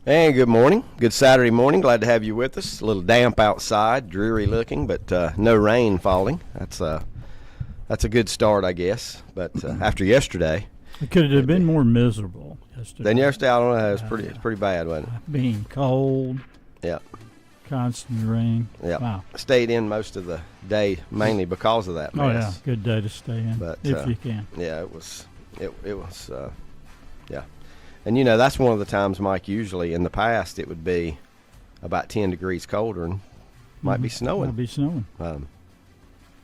And good morning. Good Saturday morning. Glad to have you with us. A little damp outside, dreary looking, but no rain falling. That's a good start, I guess. But after yesterday, It could have been more miserable yesterday. then yesterday, I don't know. It's pretty bad, wasn't it? Being cold, Yeah. constant rain. Yeah. Wow. Stayed in most of the day mainly because of that mess. Oh yeah, good day to stay in But, if you can. Yeah, it was. Yeah. And that's one of the times, Mike. Usually in the past, it would be about 10 degrees colder and might be snowing. Might be snowing.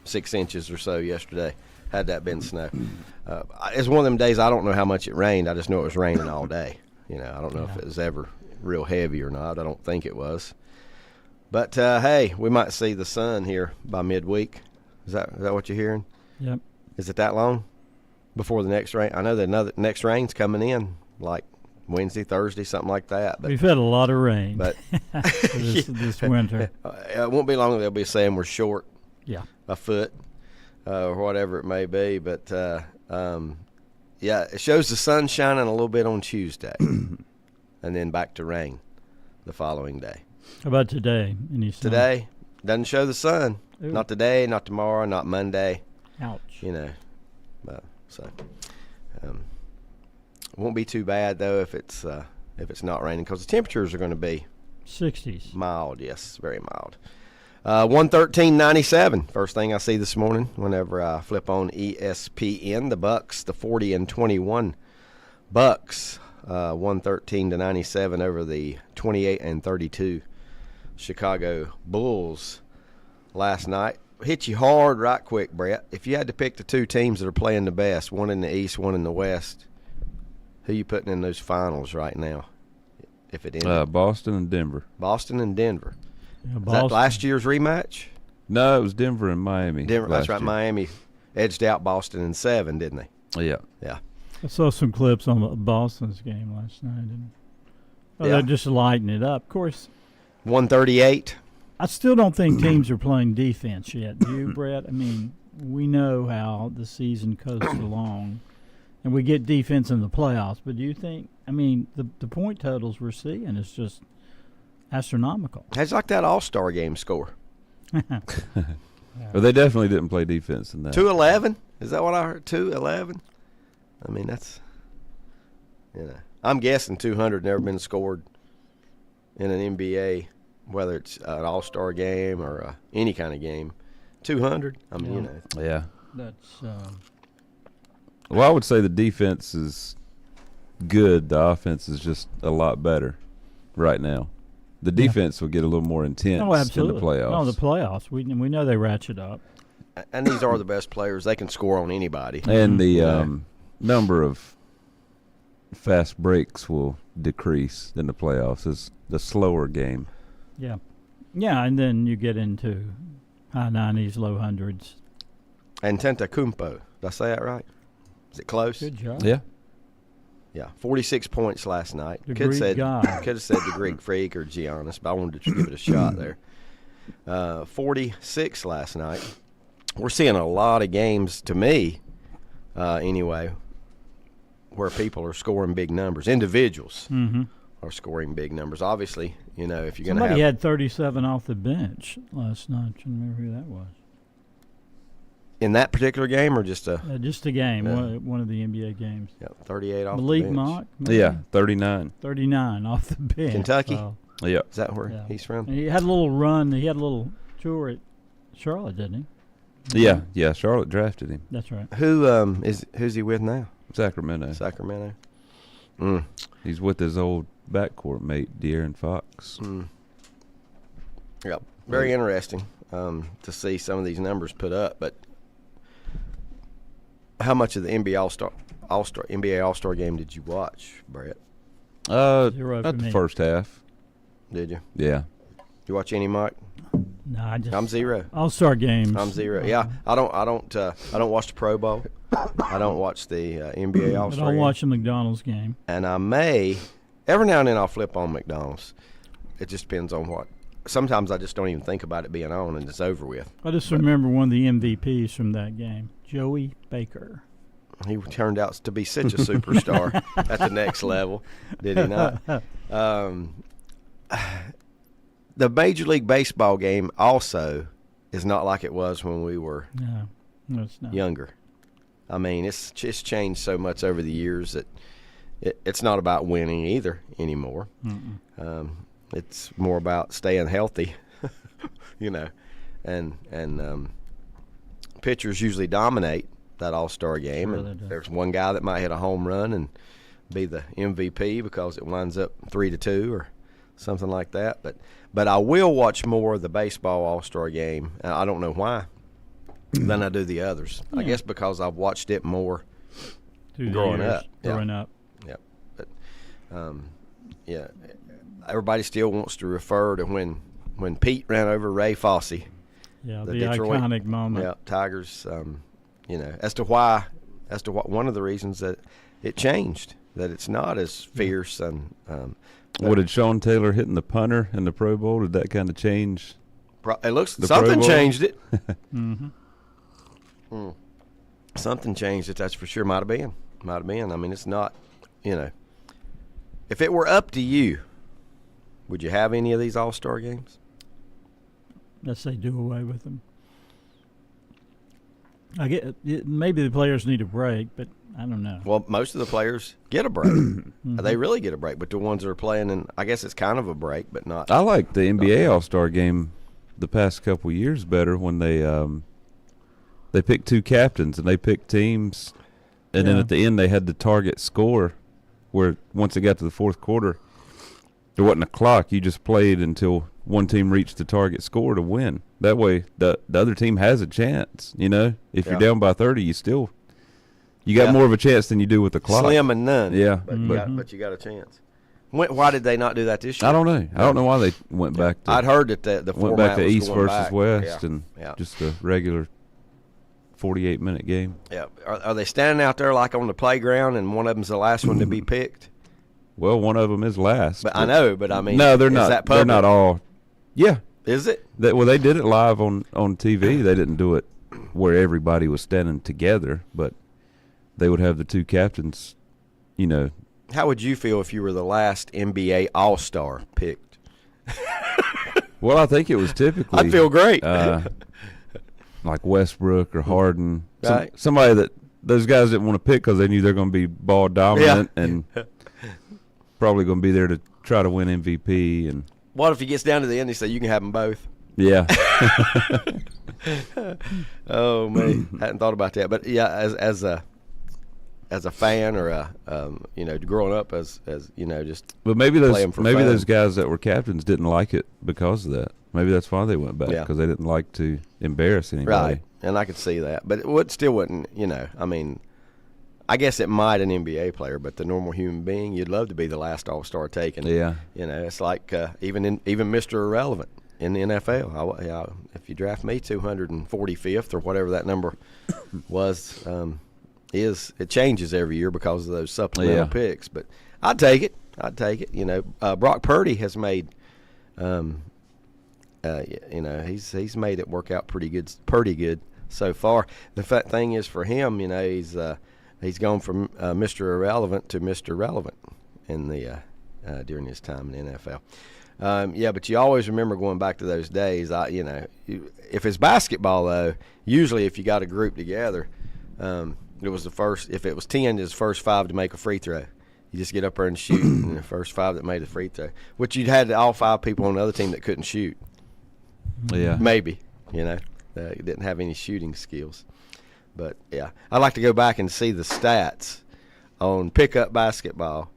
6 inches or so yesterday. Had that been snow, it's one of them days I don't know how much it rained. I just know it was raining all day. I don't know if it was ever real heavy or not. I don't think it was. But hey, we might see the sun here by midweek. Is that what you're hearing? Yep. Is it that long before the next rain? I know the next rain's coming in like Wednesday, Thursday, something like that. But we've had a lot of rain, but this winter. It won't be long. They'll be saying we're short. Yeah. A foot. Or whatever it may be, but yeah, it shows the sun shining a little bit on Tuesday, and then back to rain the following day. How about today? Any sun? Today doesn't show the sun. Ooh. Not today, not tomorrow, not Monday. Ouch. Won't be too bad though if it's not raining, because the temperatures are going to be 60s. mild. Yes, very mild. 113.97. First thing I see this morning whenever I flip on ESPN, the Bucks, the 40-21 Bucks, 113-97 over the 28-32 Chicago Bulls last night. Hit you hard right quick, Brett. If you had to pick the two teams that are playing the best, one in the East, one in the West, who you putting in those finals right now? If it ended? Boston and Denver. Boston and Denver. Yeah, Is that last year's rematch? No, it was Denver and Miami. Denver, that's right. year. Miami edged out Boston in 7, didn't they? Yeah. Yeah. I saw some clips on Boston's game last night. And Yeah. they're just lighting it up. Of course, 138. I still don't think teams are playing defense yet. Do you, Brett? I mean, we know how the season coasts along, and we get defense in the playoffs. But do you think? I mean, the point totals we're seeing is just astronomical. It's like that All-Star game score. But they definitely didn't play defense in that. 211? Is that what I heard? 211? I mean, that's, I'm guessing 200 never been scored in an NBA, whether it's an All-Star game or any kind of game. 200? I mean, Yeah. That's Well, I would say the defense is good. The offense is just a lot better right now. The defense will get a little more intense absolutely. in the playoffs. No, the playoffs. We know they ratchet up. and these are the best players. They can score on anybody. And the number of fast breaks will decrease in the playoffs. It's the slower game. Yeah. Yeah, and then you get into high 90s, low hundreds. And Tentacumpo. Did I say that right? Is it close? Good job. Yeah. Yeah, 46 points last night. The Could Greek said god. could have said the Greek freak or Giannis, but I wanted to give it a shot there. 46 last night. We're seeing a lot of games, to me, anyway, where people are scoring big numbers. Individuals are scoring big numbers. Obviously, if you're going to have. Somebody had 37 off the bench last night. I don't remember who that was. In that particular game or just a. Just a game, one of the NBA games. Yeah, 38 off Malik the bench. Monk. maybe? Yeah, 39. 39 off the bench. Kentucky? So, Yeah. Is that where yeah. he's from? And he had a little run. He had a little tour at Charlotte, didn't he? Yeah. Charlotte drafted him. That's right. Who's he with now? Sacramento. Sacramento. He's with his old backcourt mate, De'Aaron Fox. Yep. Very interesting to see some of these numbers put up. But how much of the NBA All-Star game did you watch, Brett? Zero Not for the me. first half. Did you? Yeah. Did you watch any, Mike? No, I'm zero. All-Star games. I'm zero. Yeah, I don't watch the Pro Bowl. I don't watch the NBA I All-Star don't game. watch the McDonald's game. And I may every now and then I'll flip on McDonald's. It just depends on what. Sometimes I just don't even think about it being on, and it's over with. I just remember one of the MVPs from that game, Joey Baker. He turned out to be such a superstar at the next level, did he not? The Major League Baseball game also is not like it was when we were it's not. younger. I mean, it's changed so much over the years that it's not about winning either anymore. It's more about staying healthy, and pitchers usually dominate that All-Star game. Sure And there's one guy that might hit a home run and be the MVP because it winds up 3-2 or something like that. But I will watch more of the baseball All-Star game. I don't know why than I do the others. I guess because I've watched it more growing up. Growing up. Yeah. But everybody still wants to refer to when Pete ran over Ray Fosse. Yeah, the Detroit, iconic moment. Yeah, Tigers. As to what one of the reasons that it changed, that it's not as fierce and. What did Sean Taylor hitting the punter in the Pro Bowl? Did that kind of change? It looks something changed it. Something changed it. That's for sure. Might have been. I mean, it's not. If it were up to you, would you have any of these All-Star games? Let's say do away with them. I get maybe the players need a break, but I don't know. Well, most of the players get a break. They really get a break, but the ones that are playing, and I guess it's kind of a break, but not. I like the NBA All-Star game the past couple of years better when they picked two captains and they picked teams, and then at the end they had the target score, where once it got to the fourth quarter, there wasn't a clock. You just played until one team reached the target score to win. That way, the other team has a chance. If you're down by 30, you got more of a chance than you do with the clock. Slim and none. Yeah, but you got a chance. Why did they not do that this year? I don't know. I don't know why they went back. I'd heard that the went format back to was East going versus back. West and just a regular 48-minute game. Yeah. Are they standing out there like on the playground and one of them's the last one to be picked? Well, one of them is last. But I know, but I mean, no, they're is not. That they're not all. Yeah. Is it? They did it live on TV. They didn't do it where everybody was standing together, but they would have the two captains, How would you feel if you were the last NBA All-Star picked? Well, I think it was typically. I'd feel great. Like Westbrook or Harden. Right. Somebody that those guys didn't want to pick because they knew they're going to be ball dominant and probably going to be there to try to win MVP. And what if he gets down to the end and say you can have them both? Yeah. Oh man, hadn't thought about that. But yeah, as a fan or growing up as just. But maybe fun. those guys that were captains didn't like it because of that. Maybe that's why they went back, because they didn't like to embarrass anybody. Right, and I could see that. But it still wouldn't. I mean, I guess it might an NBA player, but the normal human being, you'd love to be the last All-Star taken. Yeah. It's like even Mr. Irrelevant in the NFL. If you draft me 245th or whatever that number was, it changes every year because of those supplemental picks. But I'd take it. Brock Purdy has made, he's made it work out pretty good so far. The thing is for him, he's gone from Mr. Irrelevant to Mr. Relevant in the during his time in the NFL. But you always remember going back to those days. If it's basketball though, usually if you got a group together, it was the first. If it was 10, it's the first 5 to make a free throw. You just get up there and shoot, and the first 5 that made a free throw. Which you'd had all 5 people on the other team that couldn't shoot. Yeah. Maybe, didn't have any shooting skills. But yeah, I'd like to go back and see the stats on pickup basketball.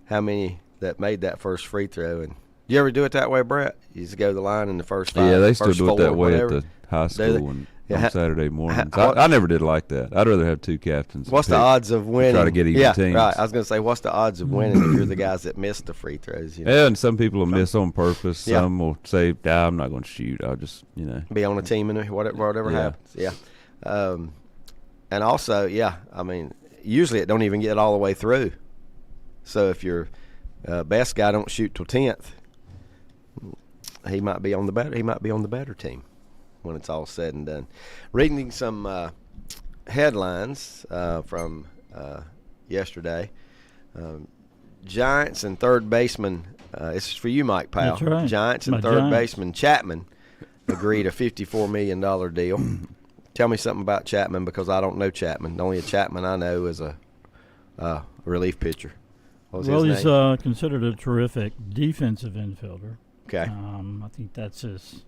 How many that made that first free throw? And do you ever do it that way, Brett? You just go to the line in the first 5. Yeah, they still first do it 4, that way whatever. at the high school and on Saturday mornings. What- I never did like that. I'd rather have 2 captains. What's the odds of winning? Try to get even teams. Right. I was going to say, what's the odds of winning if you're the guys that missed the free throws? Yeah, and some people will miss on purpose. Yeah. Some will say, I'm not going to shoot. I'll just, Be on a team and whatever happens. Yeah. And also, I mean, usually it don't even get all the way through. So if your best guy don't shoot till 10th, he might be on the better team when it's all said and done. Reading some headlines from yesterday. Giants and third baseman. It's for you, Mike Powell. That's right. Giants and My third Giants. baseman Chapman agreed a $54 million deal. Tell me something about Chapman, because I don't know Chapman. The only Chapman I know is a relief pitcher. What was Well, his he's name? considered a terrific defensive infielder. Okay. I think that's his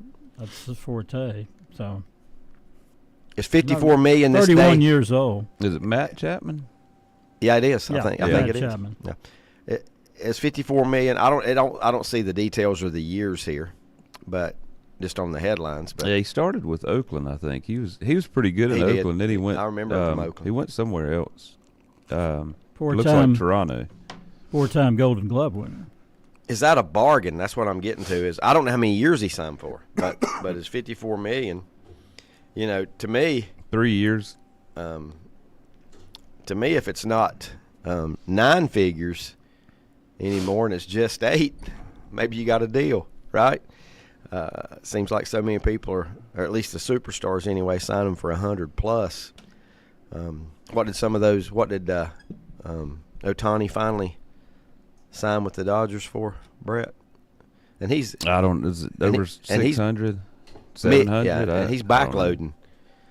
forte. So It's $54 million this 31 day. years old. Is it Matt Chapman? Yeah, it is. Yeah, I think Matt it is. Chapman. Yeah. It's $54 million. I don't see the details or the years here, but just on the headlines. But Yeah, he started with Oakland, I think. He was pretty good in He did. Oakland. Then he went. I remember him from Oakland. He went somewhere else. Looks Four-time like Toronto. Golden Glove winner. is that a bargain? That's what I'm getting to. Is I don't know how many years he signed for, but it's $54 million. You know, to me, 3 years. if it's not 9 figures anymore and it's just 8, maybe you got a deal, right? Seems like so many people or at least the superstars anyway, sign them for 100 plus. What did Ohtani finally sign with the Dodgers for, Brett? And he's I don't. Is it And over he- and he's- 600, 700? yeah, and he's I don't know. backloading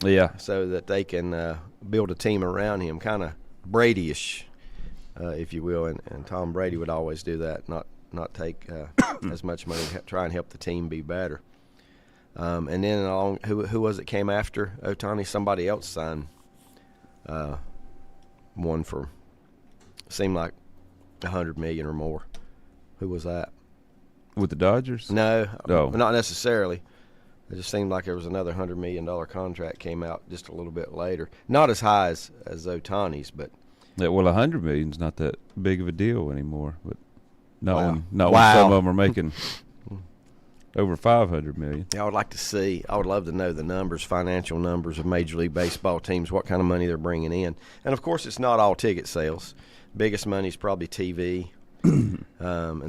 Yeah. so that they can build a team around him, kind of Brady-ish, if you will. And Tom Brady would always do that, not take as much money, try and help the team be better. And then along, who was it came after Ohtani? Somebody else signed one for seemed like $100 million or more. Who was that? With the Dodgers? No, Oh. not necessarily. It just seemed like there was another $100 million contract came out just a little bit later. Not as high as Ohtani's, but Yeah, well, $100 million's not that big of a deal anymore. But not Wow. when not Wow. when some of them are making over 500 million. I would like to see. I would love to know the numbers, financial numbers of Major League Baseball teams, what kind of money they're bringing in. And of course, it's not all ticket sales. Biggest money is probably TV, and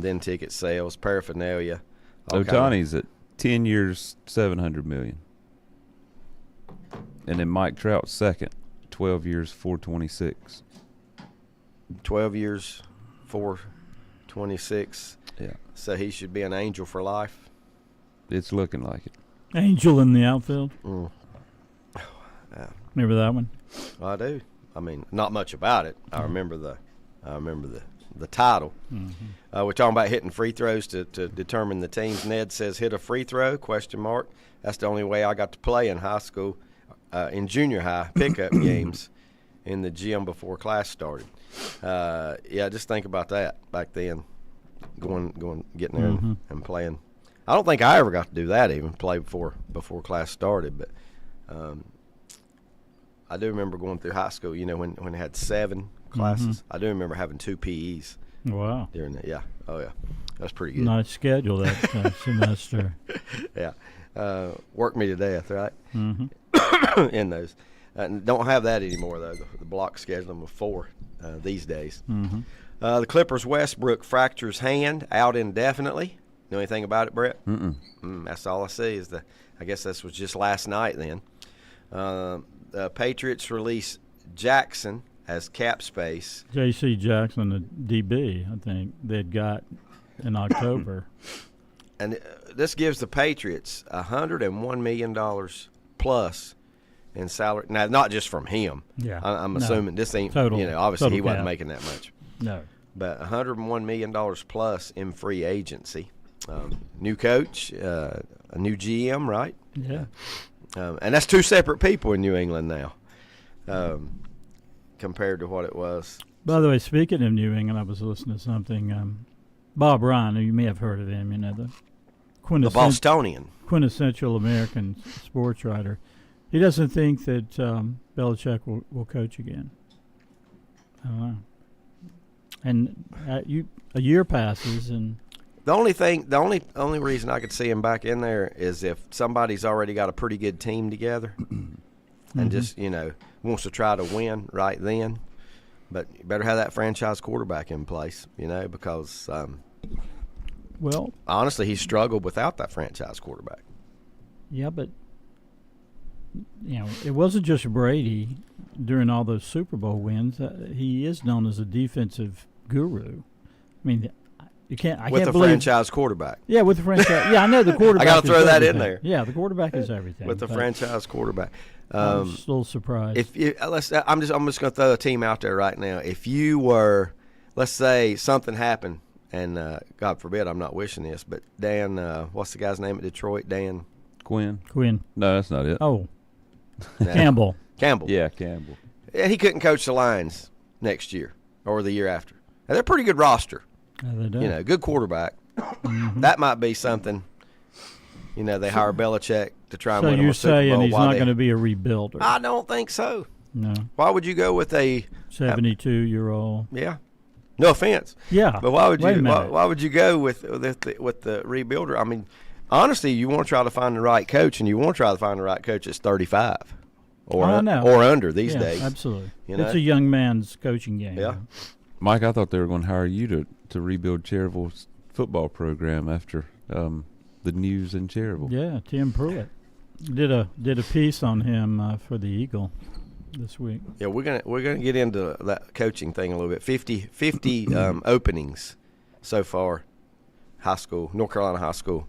then ticket sales, paraphernalia. all kind of- Ohtani's at 10 years, 700 million. And then Mike Trout's second, 12 years, 426. 12 years, 426. Yeah, So he should be an angel for life. it's looking like it. Angel in the outfield. Mm. Yeah. Remember that one? I do. I mean, not much about it. I remember the title. Mm-hmm. We're talking about hitting free throws to determine the teams. Ned says, "Hit a free throw?" ? That's the only way I got to play in high school, in junior high pickup games in the gym before class started. Yeah, just think about that back then, getting there and playing. I don't think I ever got to do that, even play before class started, but. I do remember going through high school, you know, when they had 7 classes. I do remember having 2 PEs Wow. during that. Yeah. Oh, yeah. That's pretty good. Nice schedule that semester. Yeah. Worked me to death, right? Mm-hmm. In those. Don't have that anymore, though, the block scheduling of 4 these days. Mm-hmm. The Clippers' Westbrook fractures hand, out indefinitely. Know anything about it, Brett? That's all I see is I guess this was just last night then. The Patriots release Jackson as cap space. J.C. Jackson, the DB, I think they'd got in October. And this gives the Patriots $101 million plus in salary. Now, not just from him. Yeah. I'm No. assuming this ain't, Total- obviously total he wasn't cap. making that much. No. But $101 million plus in free agency. New coach, a new GM, right? Yeah. And that's 2 separate people in New England now, compared to what it was. By the way, speaking of New England, I was listening to something. Bob Ryan, you may have heard of him, the The quintessential, Bostonian. American sports writer. He doesn't think that Belichick will coach again. I don't know. And a year passes, and The only reason I could see him back in there is if somebody's already got a pretty good team together and just, wants to try to win right then. But you better have that franchise quarterback in place, because well, honestly, he struggled without that franchise quarterback. yeah, but it wasn't just Brady. during all those Super Bowl wins, he is known as a defensive guru. I mean, you can't. I with can't a believe. franchise quarterback. Yeah, with the franchise. Yeah, I know the quarterback. I got to is throw that in everything. there. Yeah, the quarterback is everything. With the but franchise quarterback. I'm just a little surprised. If you, I'm just going to throw a team out there right now. If you were, let's say something happened, and God forbid, I'm not wishing this, but Dan, what's the guy's name at Detroit? Dan Quinn. No, that's not it. Oh, No. Campbell. Campbell. Yeah, Campbell. Yeah, he couldn't coach the Lions next year or the year after. And they're a pretty good roster. They do. You know, good quarterback. Mhm. That might be something. You know, they hire Belichick to try and So win them you're a Super Bowl. saying he's while not they- going to be a rebuilder? I don't think so. No, Why would you go with a 72-year-old. yeah? No offense, Yeah, but why would Wait a you? minute. Why would you go with the rebuilder? I mean, honestly, you want to try to find the right coach, and you want to try to find the right coach that's 35 or I know. or under these yeah, days. absolutely. You know? It's a young man's coaching game. Yeah. Mike, I thought they were going to hire you to rebuild Cherville's football program after the news in Cherville. Yeah, Tim Pruitt did a piece on him for the Eagle this week. Yeah, we're gonna get into that coaching thing a little bit. 50 openings so far, high school, North Carolina high school.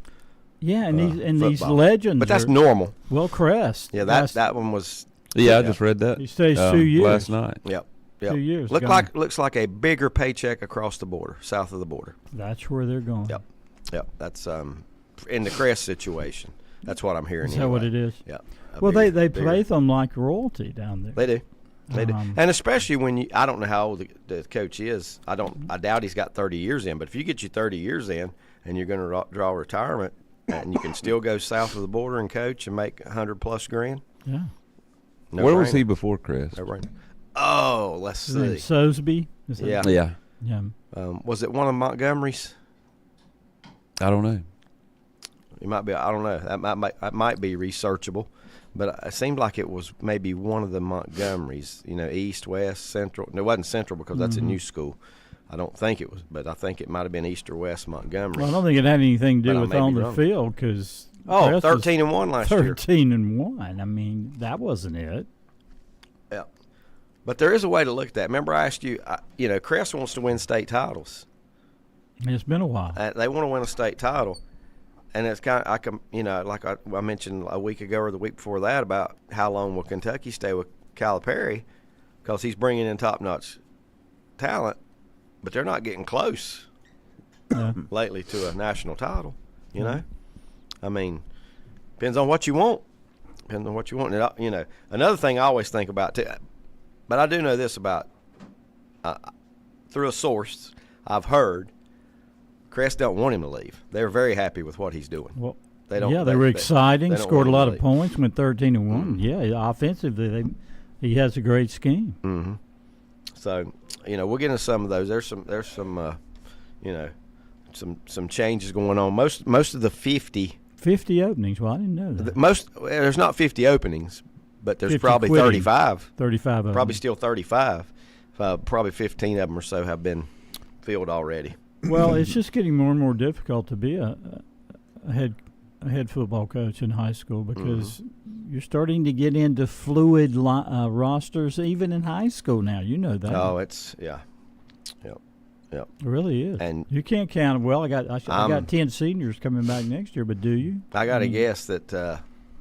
Yeah, and these football. legends. But that's are, normal. Well, Crest. Yeah, last that one was. Yeah, I Yeah. just read that. He stays 2 years. last night. Yep. 2 years. Looks like a bigger paycheck across the border, south of the border. That's where they're going. Yep. Yep. That's in the Crest situation. That's what I'm hearing. Is that what it is? Yeah. Well, they play them like royalty down there. They do. They do. Um, And especially when you, I don't know how old the coach is. I doubt he's got 30 years in. But if you get you 30 years in, and you're going to draw retirement, and you can still go south of the border and coach and make $100+ grand. Yeah. No Where was brainer. he before Crest? No brainer. Oh, let's His name's see. Sosby. Is that- Yeah. Yeah, Yeah. Was it one of Montgomery's? I don't know. It might be. I don't know. That might be researchable, but it seemed like it was maybe one of the Montgomerys. You know, East, West, Central. No, it wasn't Central because that's a new school. I don't think it was, but I think it might have been East or West Montgomery. Well, I don't think it had anything to But do I with may be on the wrong. field because 13-1 last year. 13-1. I mean, that wasn't it. Yeah, but there is a way to look at that. Remember, I asked you. You know, Crest wants to win state titles. It's been a while. They want to win a state title, and it's kind of like I mentioned a week ago or the week before that about how long will Kentucky stay with Calipari because he's bringing in top-notch talent, but they're not getting close Yeah. lately to a national title. You know, I mean, depends on what you want. Depends on what you want. And, you know, another thing I always think about too, but I do know this about through a source I've heard. Crest don't want him to leave. They're very happy with what he's doing. Well, They don't. yeah, they were exciting. they don't Scored a want lot him of to leave. points. Went 13-1. Yeah, offensively, he has a great scheme. Mm-hmm. So, you know, we'll get into some of those. There's some, you know, some changes going on. Most of the 50 openings. Well, I didn't know that. there's not 50 openings, but there's 50 probably quitting. 35. 35 of Probably them. still 35. Probably 15 of them or so have been filled already. Well, it's just getting more and more difficult to be a head football coach in high school because you're starting to get into fluid rosters even in high school now. You know that. Oh, it's Yep. It really is. And you can't count. Well, I got 10 seniors coming back next year, but do you? I got to guess that the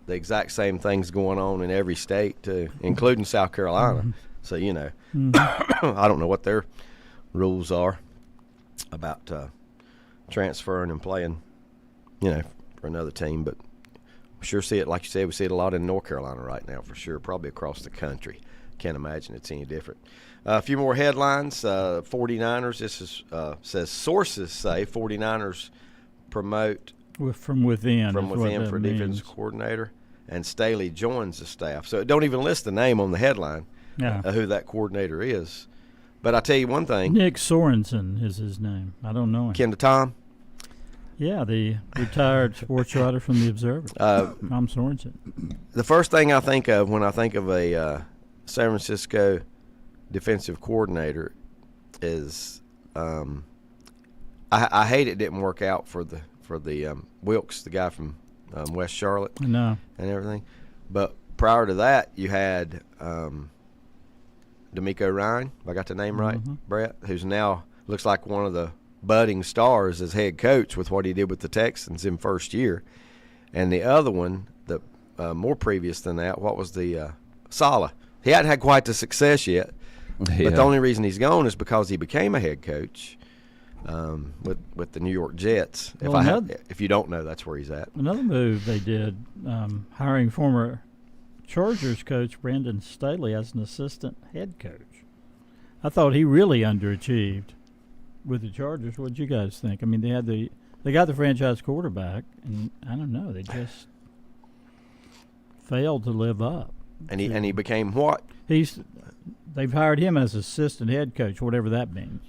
exact same thing's going on in every state too, including South Carolina. So, you know, I don't know what their rules are about transferring and playing, you know, for another team. But we sure see it, like you said, we see it a lot in North Carolina right now for sure, probably across the country. Can't imagine it's any different. A few more headlines. 49ers, this is says sources say 49ers promote From within. from is what within that for means. defensive coordinator, and Staley joins the staff. So it don't even list the name on the headline Yeah. who that coordinator is. But I tell you one thing, Nick Sorensen is his name. I don't know him. Ken to Tom, Yeah, the retired sports writer from the Observer, Tom Sorensen. the first thing I think of when I think of a San Francisco defensive coordinator is I hate it didn't work out for the Wilkes, the guy from West Charlotte No. and everything. But prior to that, you had D'Amico Ryan, if I got the name right, Mm-hmm. Brett, who's now looks like one of the budding stars as head coach with what he did with the Texans in first year. And the other one, the more previous than that, what was the Saleh? He hadn't had quite the success yet, Yeah. but the only reason he's gone is because he became a head coach with the New York Jets. Well, If you don't know, that's where he's at. Another move they did, hiring former Chargers coach Brandon Staley as an assistant head coach. I thought he really underachieved with the Chargers. What did you guys think? I mean, they got the franchise quarterback, and I don't know, they just failed to live up. And he became what? They've hired him as assistant head coach, whatever that means.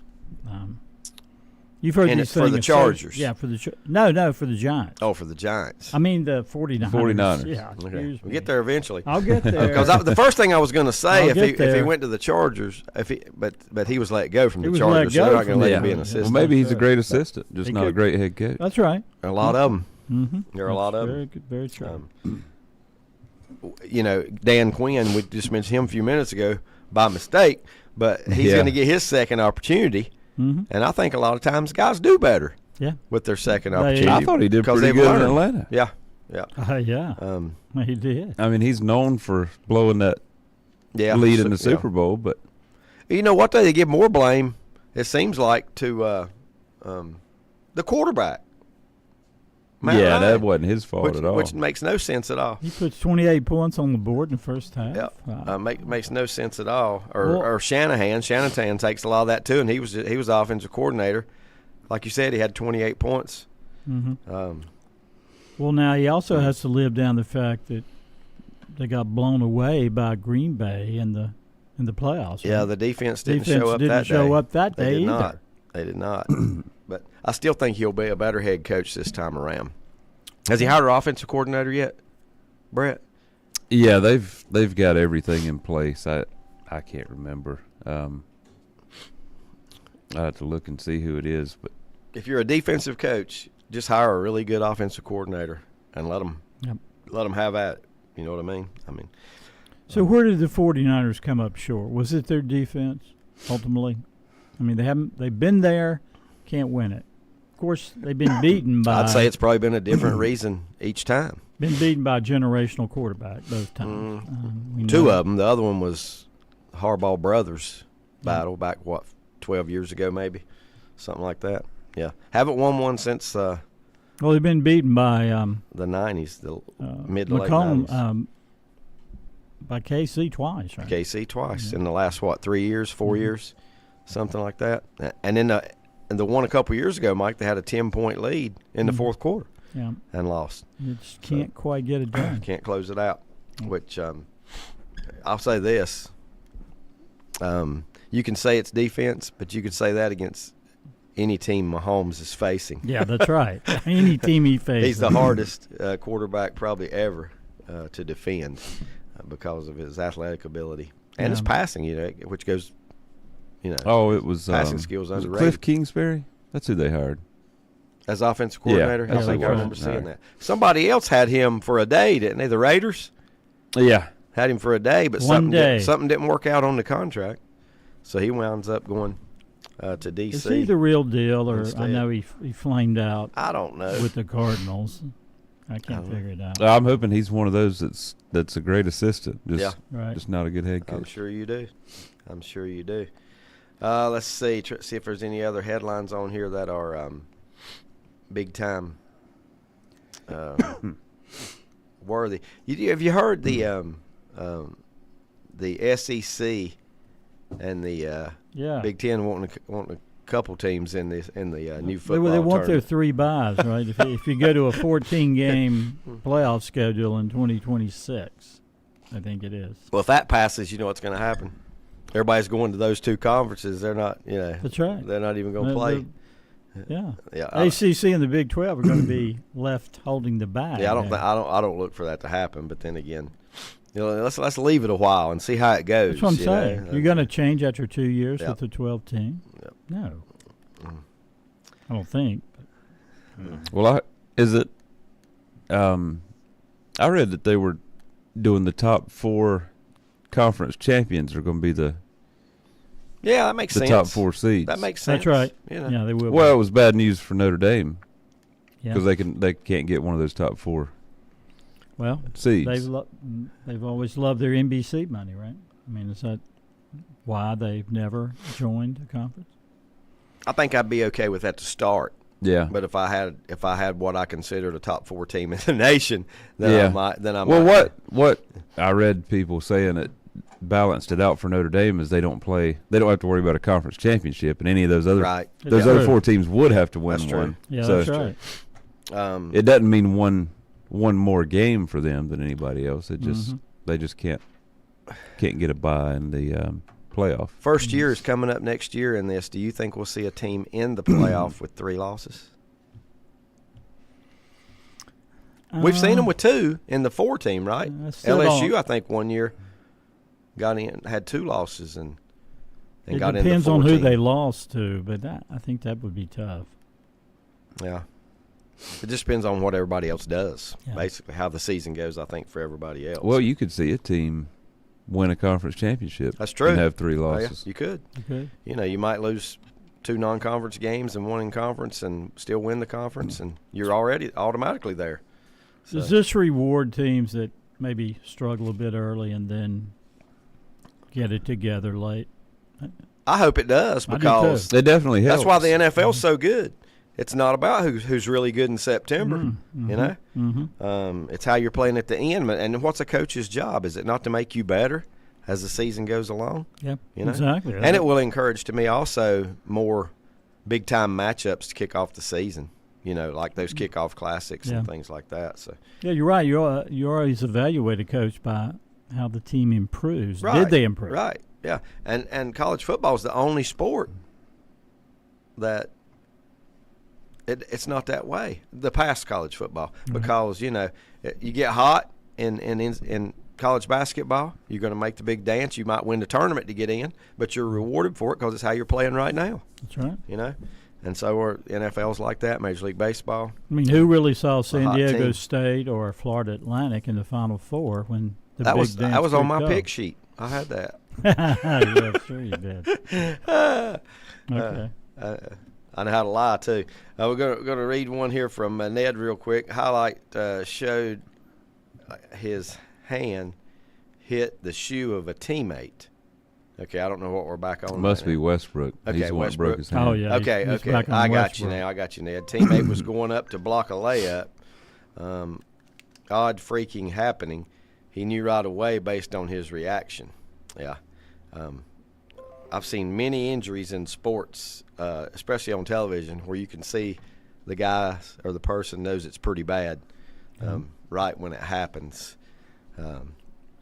You've heard And these for things. the Chargers. Yeah, for the no, for the Giants. Oh, for the Giants. I mean the 49ers. 49ers. Yeah, Okay. excuse We'll me. get there eventually. I'll get there. Because the first thing I was going to say, I'll if get he there. went to the Chargers, but he was let go from He the was Chargers, so let they're go not going from to let the- him be an Yeah. assistant. Well, maybe he's a That's great right. assistant, just He not a could- great head coach. That's right. A lot of them. Mm-hmm. There are a lot of them. Very good, very true. Dan Quinn, we just mentioned him a few minutes ago by mistake, but he's Yeah. going to get his second opportunity. Mm-hmm. And I think a lot of times guys do better Yeah. with their second They- opportunity. I thought he did because pretty they've good in learned. Atlanta. Yeah, yeah. Yeah. Um, He did. I mean, he's known for blowing that yeah, lead in the so- Super Bowl, but You know what? They give more blame, it seems like, to the quarterback. Matt yeah, Ryan, that wasn't his fault which, at all. which makes no sense at all. He puts 28 points on the board in the first half. Yeah, makes no sense at all. Or, Well- or Shanahan takes a lot of that too, and he was the offensive coordinator. Like you said, he had 28 points. Mm-hmm. Well, now he also has to live down the fact that they got blown away by Green Bay in the playoffs. Yeah, right? the defense didn't Defense show up didn't that show day. up that They day did either. not. They did not. But I still think he'll be a better head coach this time around. Has he hired an offensive coordinator yet, Brett? Yeah, they've got everything in place. I can't remember. I have to look and see who it is, but If you're a defensive coach, just hire a really good offensive coordinator and let them have at it. You know what I mean? So where did the 49ers come up short? Was it their defense ultimately? I mean, they've been there, can't win it. Of course, they've been beaten by I'd say it's probably been a different reason each time. a generational quarterback both times. We know. Two of them. The other one was Harbaugh brothers battle back 12 years ago maybe, something like that. Yeah, haven't won one since Well, they've been beaten by the 90s, the mid to late Macomb, 90s. By KC twice, right? KC twice in the last 3 years, 4 years, something like that. And then the one a couple years ago, Mike, they had a 10-point lead in the fourth quarter Yeah, and lost. you just can't quite get it done. Can't close it out. Which I'll say this: you can say it's defense, but you could say that against any team Mahomes is facing. Yeah, that's right. Any team he faces. He's the hardest quarterback probably ever to defend because of his athletic ability and his Yeah. passing, which goes, oh, it was passing skills was it underrated. Cliff Kingsbury. That's who they hired. As offensive coordinator, Yeah, I think I that's remember right. seeing that. Somebody else had him for a day, didn't they? The Raiders Yeah, had him for a day, but One something day. something didn't work out on the contract, so he winds up going to D.C. Is he the real deal, or I Instead. know he flamed out I don't know. with the Cardinals? I can't don't figure it out. I'm hoping he's one of those that's a great assistant. Yeah. Right. Just not a good head I'm coach. sure you do. I'm sure you do. Let's see. See if there's any other headlines on here that are big time worthy. Have you heard the SEC and the Yeah. Big Ten wanting a couple teams in the new They, football they want their tournament? 3 buys, right? if you go to a 14-game playoff schedule in 2026, I think it is. Well, if that passes, you know what's going to happen. Everybody's going to those two conferences. They're not, That's right. they're not even going to They're- play. Yeah. Yeah, ACC and the Big 12 are going to be left holding the bag. Yeah, I don't look for that to happen. But then again, let's leave it a while and see how it goes. That's what I'm saying. You're going to change after 2 years Yep. with the 12 team? Yep. No. I don't think. Well, I read that they were doing the top 4 conference champions are going to be the Yeah, that makes the sense. top 4 seeds. That makes sense. That's right. You know. Yeah, they will. Well, it was bad news for Notre Dame yeah. because they can't get one of those top 4 Well, seeds. they've always loved their NBC money, right? I mean, is that why they've never joined a conference? I think I'd be okay with that to start. Yeah. But if I had what I considered a top 4 team in the nation, then Yeah. I might. Well, what I read people saying it balanced it out for Notre Dame is they don't have to worry about a conference championship, and any of those other Right. those Yeah. other 4 teams would have to win That's true. one. Yeah, So that's right. it doesn't mean one more game for them than anybody else. It just they just can't get a bye in the playoff. First year is coming up next year in this. Do you think we'll see a team in the playoff with 3 losses? We've seen them with 2 in the 4 team, right? I still LSU, don't- I think, one year got in, had 2 losses, and It got in the 4 depends on who team. they lost to, but I think that would be tough. Yeah. It just depends on what everybody else does, Yeah. basically, how the season goes, I think, for everybody else. Well, you could see a team win a conference championship. That's true. And have 3 Oh, yeah, losses. you could. Okay. You know, you might lose 2 non-conference games and 1 in conference and still win the conference, and you're already automatically there. So, Does this reward teams that maybe struggle a bit early and then get it together late? I hope it does, I do because too. It definitely helps. that's why the NFL's so good. It's not about who's really good in September, you know. Mm-hmm. It's how you're playing at the end. And what's a coach's job? Is it not to make you better as the season goes along? Yeah, You know? exactly. And it will encourage, to me, also more big-time matchups to kick off the season, you know, like those kickoff classics and Yeah. things like that. So Yeah, you're right. You always evaluate a coach by how the team improves. Right, Did they improve? Right, yeah. And college football is the only sport that it's not that way, the past college football, because, you know, you get hot in college basketball, you're going to make the big dance. You might win the tournament to get in, but you're rewarded for it because it's how you're playing right now, That's right. you know. And so are NFL's like that, Major League Baseball. I mean, who really saw San hot Diego team. State or Florida Atlantic in the Final Four when the That big was dance that was on kicked my off? pick sheet. I had that. Yeah, sure you did. Okay. I know how to lie too. We're going to read one here from Ned real quick. Highlight showed his hand hit the shoe of a teammate. Okay, I don't know what we're back on. Must right be now. Westbrook. Okay, He's the one that broke Westbrook. his hand. Oh, yeah. Okay, he's okay. back on I got Westbrook. you now. I got you, Ned. Teammate was going up to block a layup. Odd freaking happening. He knew right away based on his reaction. Yeah. I've seen many injuries in sports, especially on television, where you can see the guy or the person knows it's pretty bad right when it happens.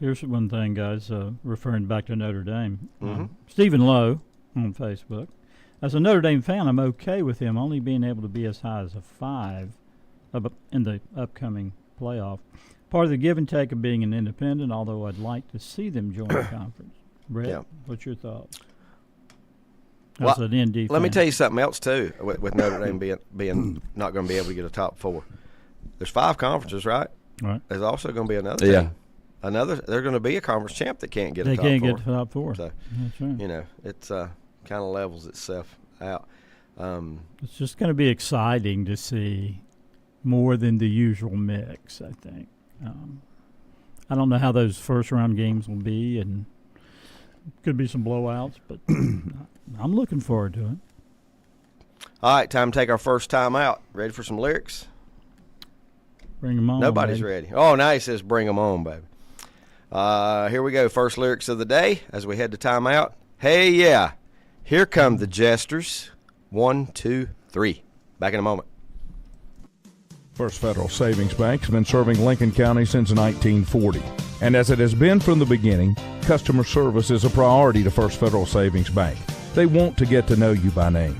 Here's one thing, guys, referring back to Notre Dame. Mhm. Stephen Lowe on Facebook. As a Notre Dame fan, I'm okay with him only being able to be as high as a 5 in the upcoming playoff. Part of the give and take of being an independent, although I'd like to see them join the conference. Brett, Yeah. what's your thoughts? Well, As an ND Let me fan. tell you something else too. With Notre Dame being not going to be able to get a top 4, there's 5 conferences, right? Right. There's also going to be another Yeah. team. They're going to be a conference champ that can't get They a top can't 4. get to the top 4. So, That's right. you know, it's kind of levels itself out. It's just going to be exciting to see more than the usual mix, I think. I don't know how those first-round games will be, and could be some blowouts, but I'm looking forward to it. All right, time to take our first time out. Ready for some lyrics? Bring them on. Nobody's baby. ready. Oh, now he says bring them on, baby. Here we go. First lyrics of the day as we head to timeout. Hey, yeah. Here come the jesters. 1, 2, 3. Back in a moment. First Federal Savings Bank has been serving Lincoln County since 1940. And as it has been from the beginning, customer service is a priority to First Federal Savings Bank. They want to get to know you by name.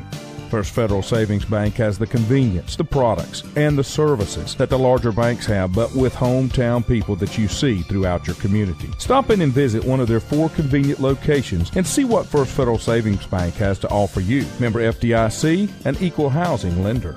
First Federal Savings Bank has the convenience, the products, and the services that the larger banks have, but with hometown people that you see throughout your community. Stop in and visit one of their 4 convenient locations and see what First Federal Savings Bank has to offer you. Member FDIC, an equal housing lender.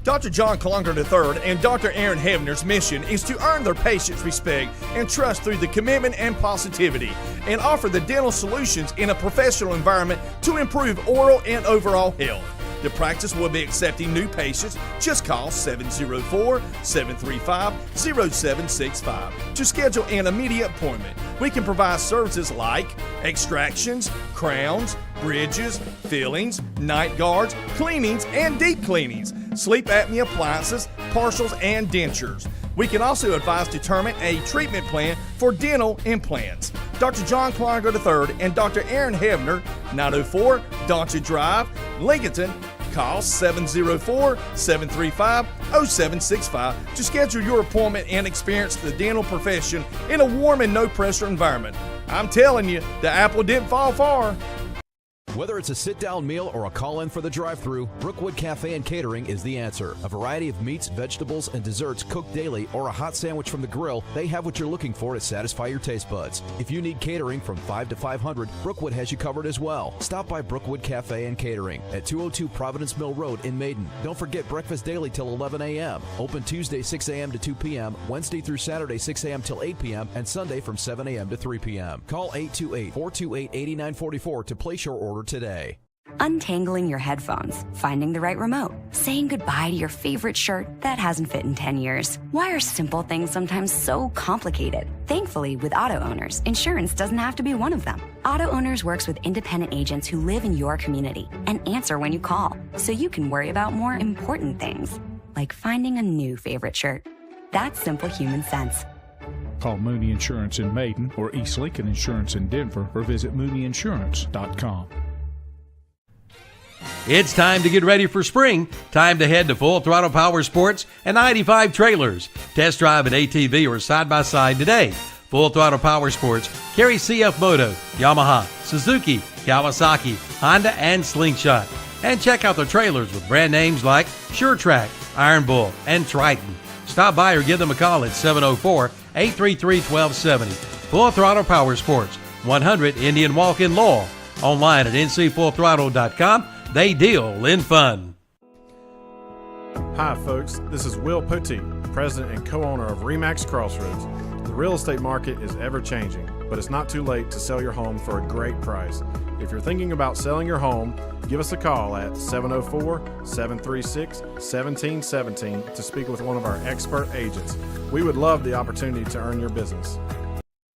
Dr. John Klunger III and Dr. Aaron Hebner's mission is to earn their patients' respect and trust through the commitment and positivity, and offer the dental solutions in a professional environment to improve oral and overall health. The practice will be accepting new patients. Just call 704-735-0765 to schedule an immediate appointment. We can provide services like extractions, crowns, bridges, fillings, night guards, cleanings, and deep cleanings, sleep apnea appliances, partials, and dentures. We can also advise determine a treatment plan for dental implants. Dr. John Klunger III and Dr. Aaron Hebner, 904 Doncha Drive, Lincoln. Call 704-735-0765 to schedule your appointment and experience the dental profession in a warm and no-pressure environment. I'm telling you, the apple didn't fall far. Whether it's a sit-down meal or a call-in for the drive-thru, Brookwood Cafe and Catering is the answer. A variety of meats, vegetables, and desserts cooked daily, or a hot sandwich from the grill, they have what you're looking for to satisfy your taste buds. If you need catering from 5 to 500, Brookwood has you covered as well. Stop by Brookwood Cafe and Catering at 202 Providence Mill Road in Maiden. Don't forget breakfast daily till 11 a.m. Open Tuesday 6 a.m. to 2 p.m., Wednesday through Saturday 6 a.m. till 8 p.m., and Sunday from 7 a.m. to 3 p.m. Call 828-428-8944 to place your order today. Untangling your headphones, finding the right remote, saying goodbye to your favorite shirt that hasn't fit in 10 years. Why are simple things sometimes so complicated? Thankfully, with Auto Owners, insurance doesn't have to be one of them. Auto Owners works with independent agents who live in your community and answer when you call, so you can worry about more important things, like finding a new favorite shirt. That's simple human sense. Call Mooney Insurance in Maiden or East Lincoln Insurance in Denver or visit mooneyinsurance.com. It's time to get ready for spring. Time to head to Full Throttle Power Sports and 95 Trailers. Test drive an ATV or side-by-side today. Full Throttle Power Sports carries CF Moto, Yamaha, Suzuki, Kawasaki, Honda, and Slingshot. And check out their trailers with brand names like SureTrack, Iron Bull, and Triton. Stop by or give them a call at 704-833-1270. Full Throttle Power Sports, 100 Indian Walk in Lowell. Online at ncfullthrottle.com. They deal in fun. Hi, folks. This is Will Poteet, president and co-owner of RE/MAX Crossroads. The real estate market is ever-changing, but it's not too late to sell your home for a great price. If you're thinking about selling your home, give us a call at 704-736-1717 to speak with one of our expert agents. We would love the opportunity to earn your business.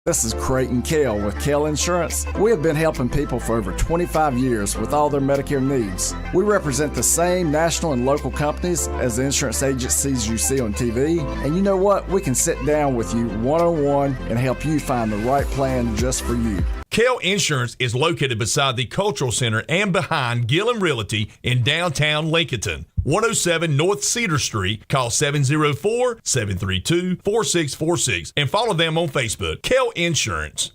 This is Creighton Kell with Kell Insurance. We have been helping people for over 25 years with all their Medicare needs. We represent the same national and local companies as the insurance agencies you see on TV. And you know what? We can sit down with you one-on-one and help you find the right plan just for you. Kell Insurance is located beside the Cultural Center and behind Gillum Realty in downtown Lincoln. 107 North Cedar Street. Call 704-732-4646 and follow them on Facebook. Kell Insurance.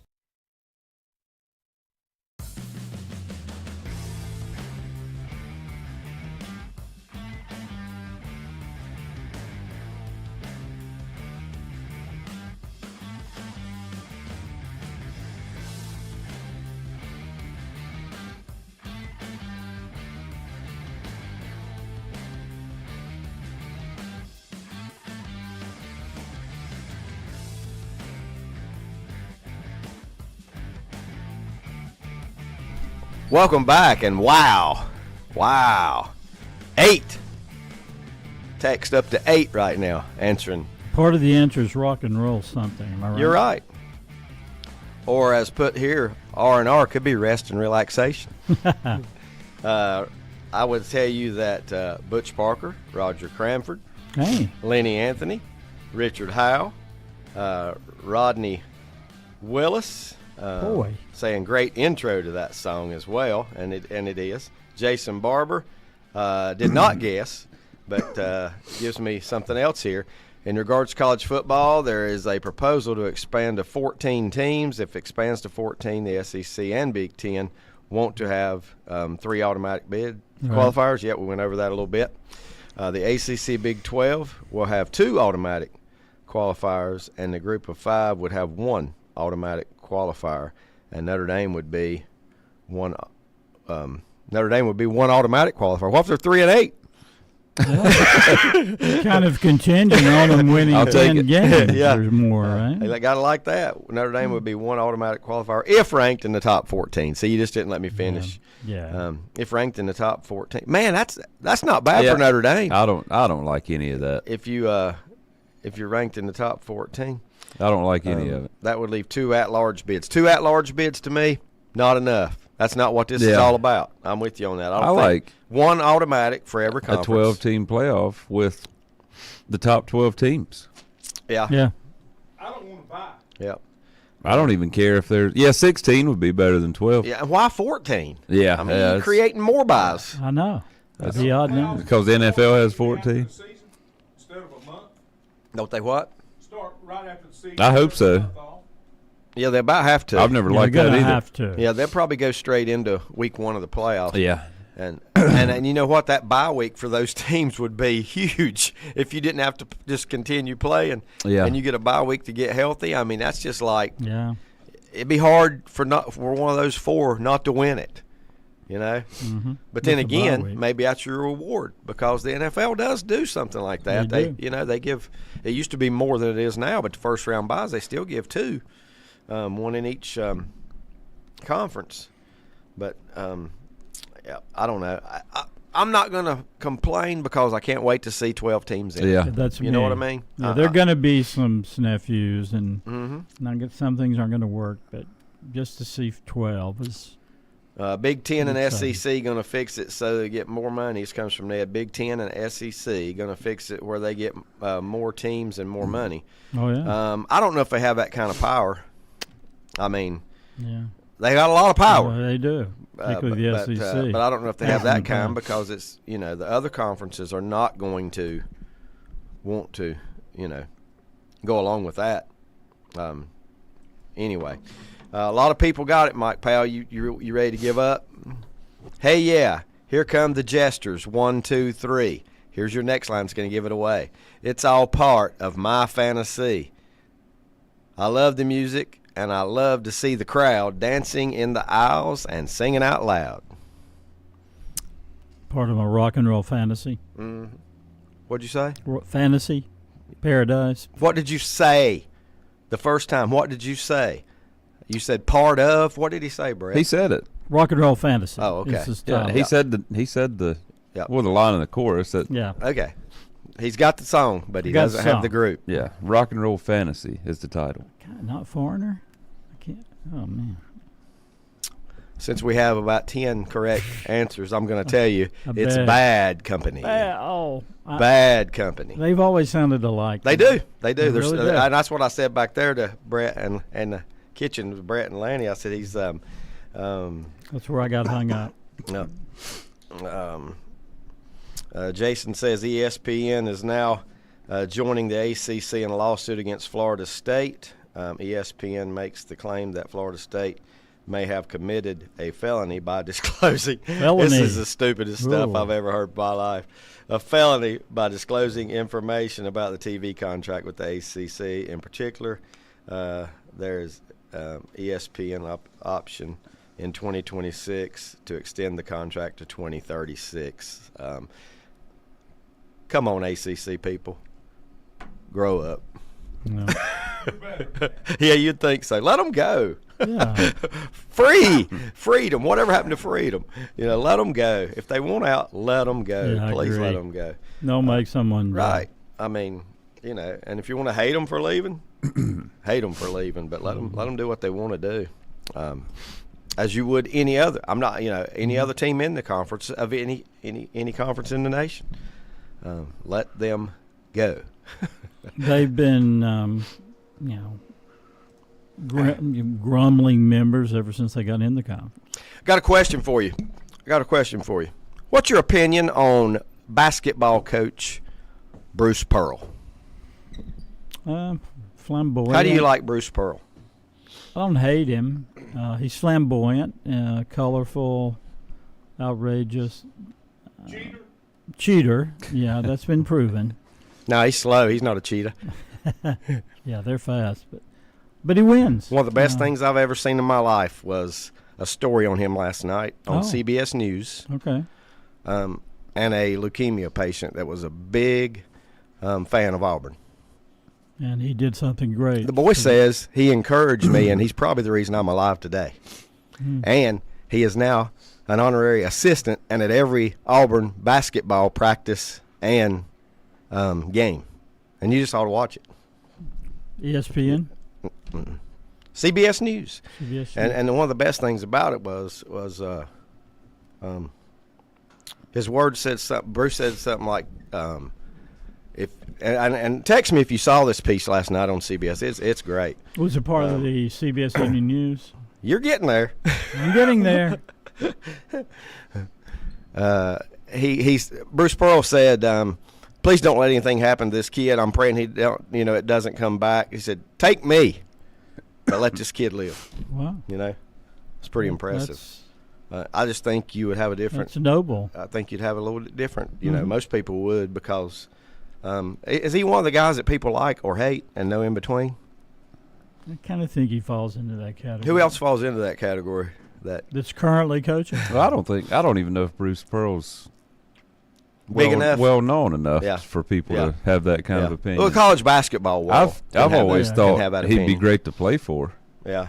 Welcome back, and wow, 8. Text up to 8 right now, answering. Part of the answer is rock and roll something, am I right? You're right. Or as put here, R&R could be rest and relaxation. I would tell you that Butch Parker, Roger Cranford, Lenny Anthony, Richard Howe, Rodney Willis, saying great intro to that song as well, and it is. Jason Barber did not guess, but gives me something else here. In regards to college football, there is a proposal to expand to 14 teams. If it expands to 14, the SEC and Big Ten want to have 3 automatic bid qualifiers. Yep, we went over that a little bit. The ACC Big 12 will have 2 automatic qualifiers, and the group of 5 would have 1 automatic qualifier, and Notre Dame would be one automatic qualifier. What if they're 3 and 8? Kind of contingent on them winning I'll take 10 it. games Yeah. or more, right? They got to like that. Notre Dame would be one automatic qualifier if ranked in the top 14. See, you just didn't let me finish. Yeah. If ranked in the top 14, man, that's not bad Yeah. for Notre Dame. I don't like any of that. If you're ranked in the top 14, I don't like any of it. that would leave 2 at-large bids. 2 at-large bids to me, not enough. That's not what this is Yeah. all about. I'm with you on that. I I don't think like one automatic for every a conference. 12-team playoff with the top 12 teams. Yeah. Yeah. I don't want to buy. Yeah. I don't even care if there's 16 would be better than 12. Yeah. And why 14? Yeah, I mean, yeah, you're it's- creating more buys. I know. That's the odd number. Because the NFL has 14. Instead of a month, Don't they what? start right after the season. I hope so. Yeah, they about have to. I've never You're liked that gonna either. have to. Yeah, they'll probably go straight into week 1 of the playoffs. Yeah. And you know what? That bye week for those teams would be huge if you didn't have to just continue playing. Yeah. And you get a bye week to get healthy. I mean, that's just like Yeah. it'd be hard for one of those 4 not to win it. You know. Mm-hmm. But then With the bye again, week. maybe that's your reward because the NFL does do something like that. They do. They give. It used to be more than it is now, but the first round buys they still give 2, one in each conference. But yeah, I don't know. I'm not going to complain because I can't wait to see 12 teams in. Yeah. That's You know what I mean? Yeah, there are going to be some snafus, and Mhm. some things aren't going to work, but just to see 12 is Big Ten and Exciting. SEC going to fix it so they get more money. This comes from Ned. Big Ten and SEC going to fix it where they get more teams and more money. oh yeah, I don't know if they have that kind of power. I mean, yeah. they got a lot of power. They do, particularly the SEC. But I don't know if they have Back in that the kind past. because it's the other conferences are not going to want to go along with that. Anyway, a lot of people got it, Mike Powell. You ready to give up? Hey, yeah. Here come the jesters. 1, 2, 3. Here's your next line. It's going to give it away. It's all part of my fantasy. I love the music, and I love to see the crowd dancing in the aisles and singing out loud. Part of my rock and roll fantasy, What'd you say? fantasy paradise. What did you say the first time? What did you say? You said part of. What did he say, Brett? He said it. Rock and roll fantasy. Oh, okay. Is his Yeah, title. he said the Yep. well, the line in the chorus that Yeah. Okay. He's got the song, but he Got the doesn't have the song. group. yeah, Rock and Roll Fantasy is the title. God, not foreigner. I can't. Oh man. Since we have about 10 correct answers, I'm going to tell you it's bet. Bad Company. Bad Company. They've always sounded alike. They do. They do. They There's- really do. And that's what I said back there to Brett and the kitchen with Brett and Lanny. I said he's That's where I got hung up. no. Jason says ESPN is now joining the ACC in a lawsuit against Florida State. ESPN makes the claim that Florida State may have committed a felony by disclosing. Felony. This is the stupidest stuff Ooh. I've ever heard in my life. A felony by disclosing information about the TV contract with the ACC. In particular, there's ESPN option in 2026 to extend the contract to 2036. Come on, ACC people. Grow up. No. Yeah, you'd think so. Let them go. Yeah. Freedom. Whatever happened to freedom? Let them go. If they want out, let them go. Yeah, I Please let agree. them go. No, make someone Right. I mean, and if you want to hate them for leaving, hate them for leaving. But let them do what they want to do, as you would any other. I'm not, any other team in the conference of any conference in the nation. Let them go. They've been, grumbling members ever since they got in the conference. Got a question for you. What's your opinion on basketball coach Bruce Pearl? Flamboyant. How do you like Bruce Pearl? I don't hate him. He's flamboyant, colorful, outrageous. Cheater. Yeah, that's been proven. No, he's slow. He's not a cheetah. Yeah, they're fast, but he wins. One of the best things I've ever seen in my life was a story on him last night on Oh. CBS News. Okay. and a leukemia patient that was a big fan of Auburn. And he did something great. The boy says he encouraged me, and he's probably the reason I'm alive today. And he is now an honorary assistant and at every Auburn basketball practice and game. And you just ought to watch it. ESPN? CBS News. CBS. And one of the best things about it was his words said something. Bruce said something like, "If and text me if you saw this piece last night on CBS. It's great. Was it part of the CBS Evening News? You're getting there. I'm getting there. Bruce Pearl said, please don't let anything happen to this kid. I'm praying it doesn't come back. He said, take me, but let this kid live. Wow. It's pretty impressive. I just think you would have a different. That's noble. I think you'd have a little bit different. Most people would because is he one of the guys that people like or hate and no in between? I kind of think he falls into that category. Who else falls into that category? That's currently coaching? Well, I don't even know if Bruce Pearl's big enough, well known enough for people to have that kind of opinion. Well, college basketball. I've always thought he'd be great to play for. Yeah.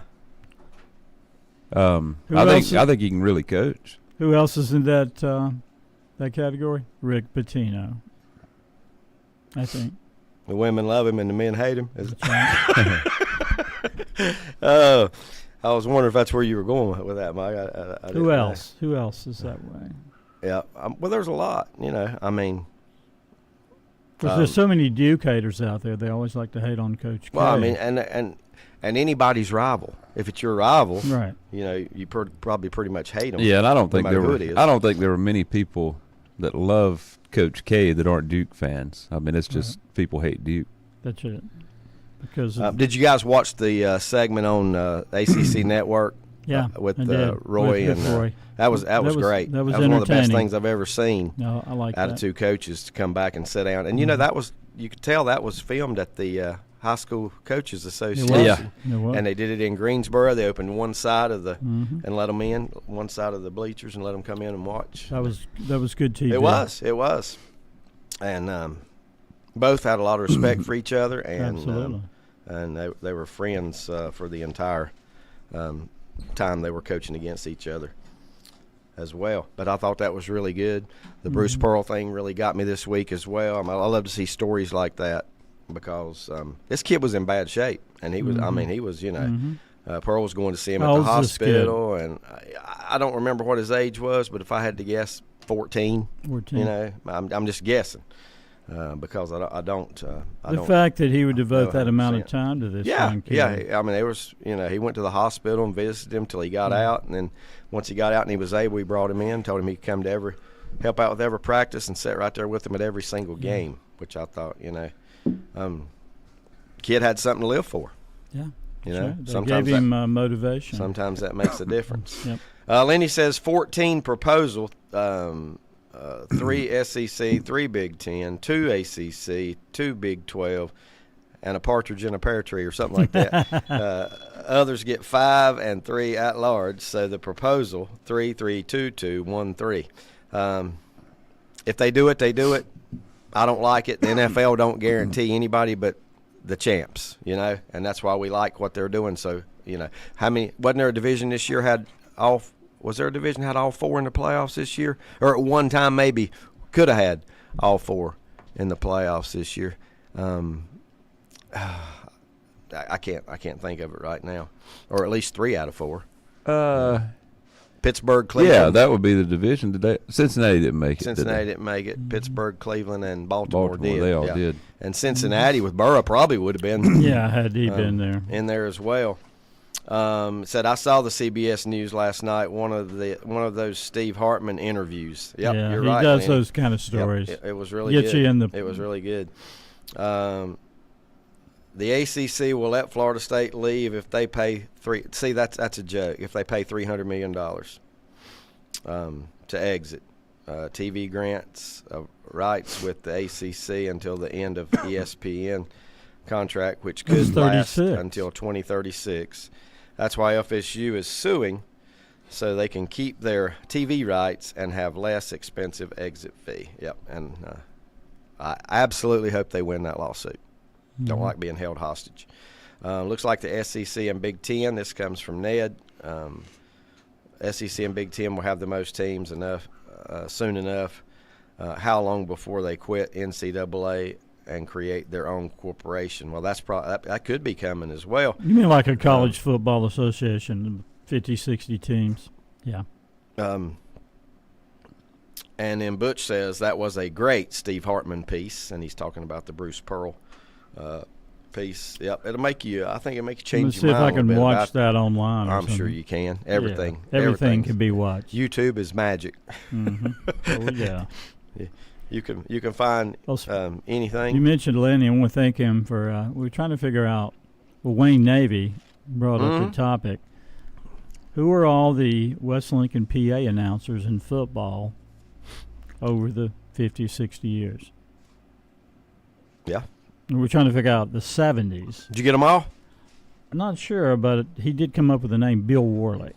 I think he can really coach. Who else is in that category? Rick Pitino, I think. The women love him and the men hate him. That's right. I was wondering if that's where you were going with that, Mike. I Who else? Who else is that way? Yeah. Well, there's a lot. I mean. Because there's so many Duke haters out there. They always like to hate on Coach K. Well, I mean, and anybody's rival. If it's your rival, right? You probably pretty much hate them. Yeah, and I don't think there were. I don't think there were many people that love Coach K that aren't Duke fans. I mean, it's just people hate Duke. That's it. Because did you guys watch the segment on ACC Network? Yeah, with Roy with and Roy. That was great. That was one of the best things I've ever seen. No, I like out that. of two coaches to come back and sit down, and you could tell that was filmed at the High School Coaches Association. And they did it in Greensboro. They opened one side of the and let them in, one side of the bleachers, and let them come in and watch. That was good TV. It was, and both had a lot of respect for each other, and absolutely. And they were friends for the entire time they were coaching against each other as well. But I thought that was really good. The Bruce Pearl thing really got me this week as well. I love to see stories like that because this kid was in bad shape, and he was. I mean, he was. Pearl was going to see him at the hospital, and I don't remember what his age was, but if I had to guess, 14. I'm just guessing. Because I don't. The fact that he would devote that amount of time to this young kid. Yeah. I mean, there was, he went to the hospital and visited him till he got out, and then once he got out and he was able, we brought him in, told him he'd come to help out with every practice, and sit right there with him at every single game, which I thought, kid had something to live for. Yeah. They sometimes gave him motivation. Sometimes that makes a difference. Yep. Lenny says 14 proposal. 3 SEC, 3 Big 10, 2 ACC, 2 Big 12, and a partridge in a pear tree or something like that. Others get 5 and 3 at large. So the proposal 3, 3, 2, 2, 1, 3. If they do it, they do it. I don't like it. The NFL don't guarantee anybody but the champs, and that's why we like what they're doing. So how many? Wasn't there a division this year had all? Was there a division had all 4 in the playoffs this year? Or at one time maybe could have had all 4 in the playoffs this year. I can't think of it right now. Or at least 3 out of 4. Pittsburgh, Cleveland. Yeah, that would be the division today. Cincinnati didn't make it. Cincinnati didn't make it. Pittsburgh, Cleveland, and Baltimore did. They all did. And Cincinnati with Burrow probably would have been. Yeah, had he been there. In there as well. Said I saw the CBS News last night. One of those Steve Hartman interviews. Yep, yeah, you're he right. Does those kind of stories. Yep, it was really Gets good. You in the. It was really good. The ACC will let Florida State leave if they pay three. See, that's a joke. If they pay $300 million to exit, TV grants rights with the ACC until the end of ESPN contract, which could last until 2036. That's why FSU is suing so they can keep their TV rights and have less expensive exit fee. Yep, and I absolutely hope they win that lawsuit. Don't like being held hostage. Looks like the SEC and Big Ten, this comes from Ned, SEC and Big Ten will have the most teams soon enough. How long before they quit NCAA and create their own corporation? Well, that could be coming as well. You mean like a college football association, 50, 60 teams? Yeah. And then Butch says that was a great Steve Hartman piece, and he's talking about the Bruce Pearl piece. Yep, I think it'll make you change Let's see your if mind. I can watch that online. I'm sure you can. Everything can be watched. YouTube is magic. Mm-hmm. Oh yeah. You can find anything. You mentioned Lenny. I want to thank him for. We were trying to figure out. Well, Wayne Navy brought up the topic. Who are all the West Lincoln, PA announcers in football over the 50, 60 years? Yeah. And we're trying to figure out the 70s. Did you get them all? I'm not sure, but he did come up with the name Bill Worley,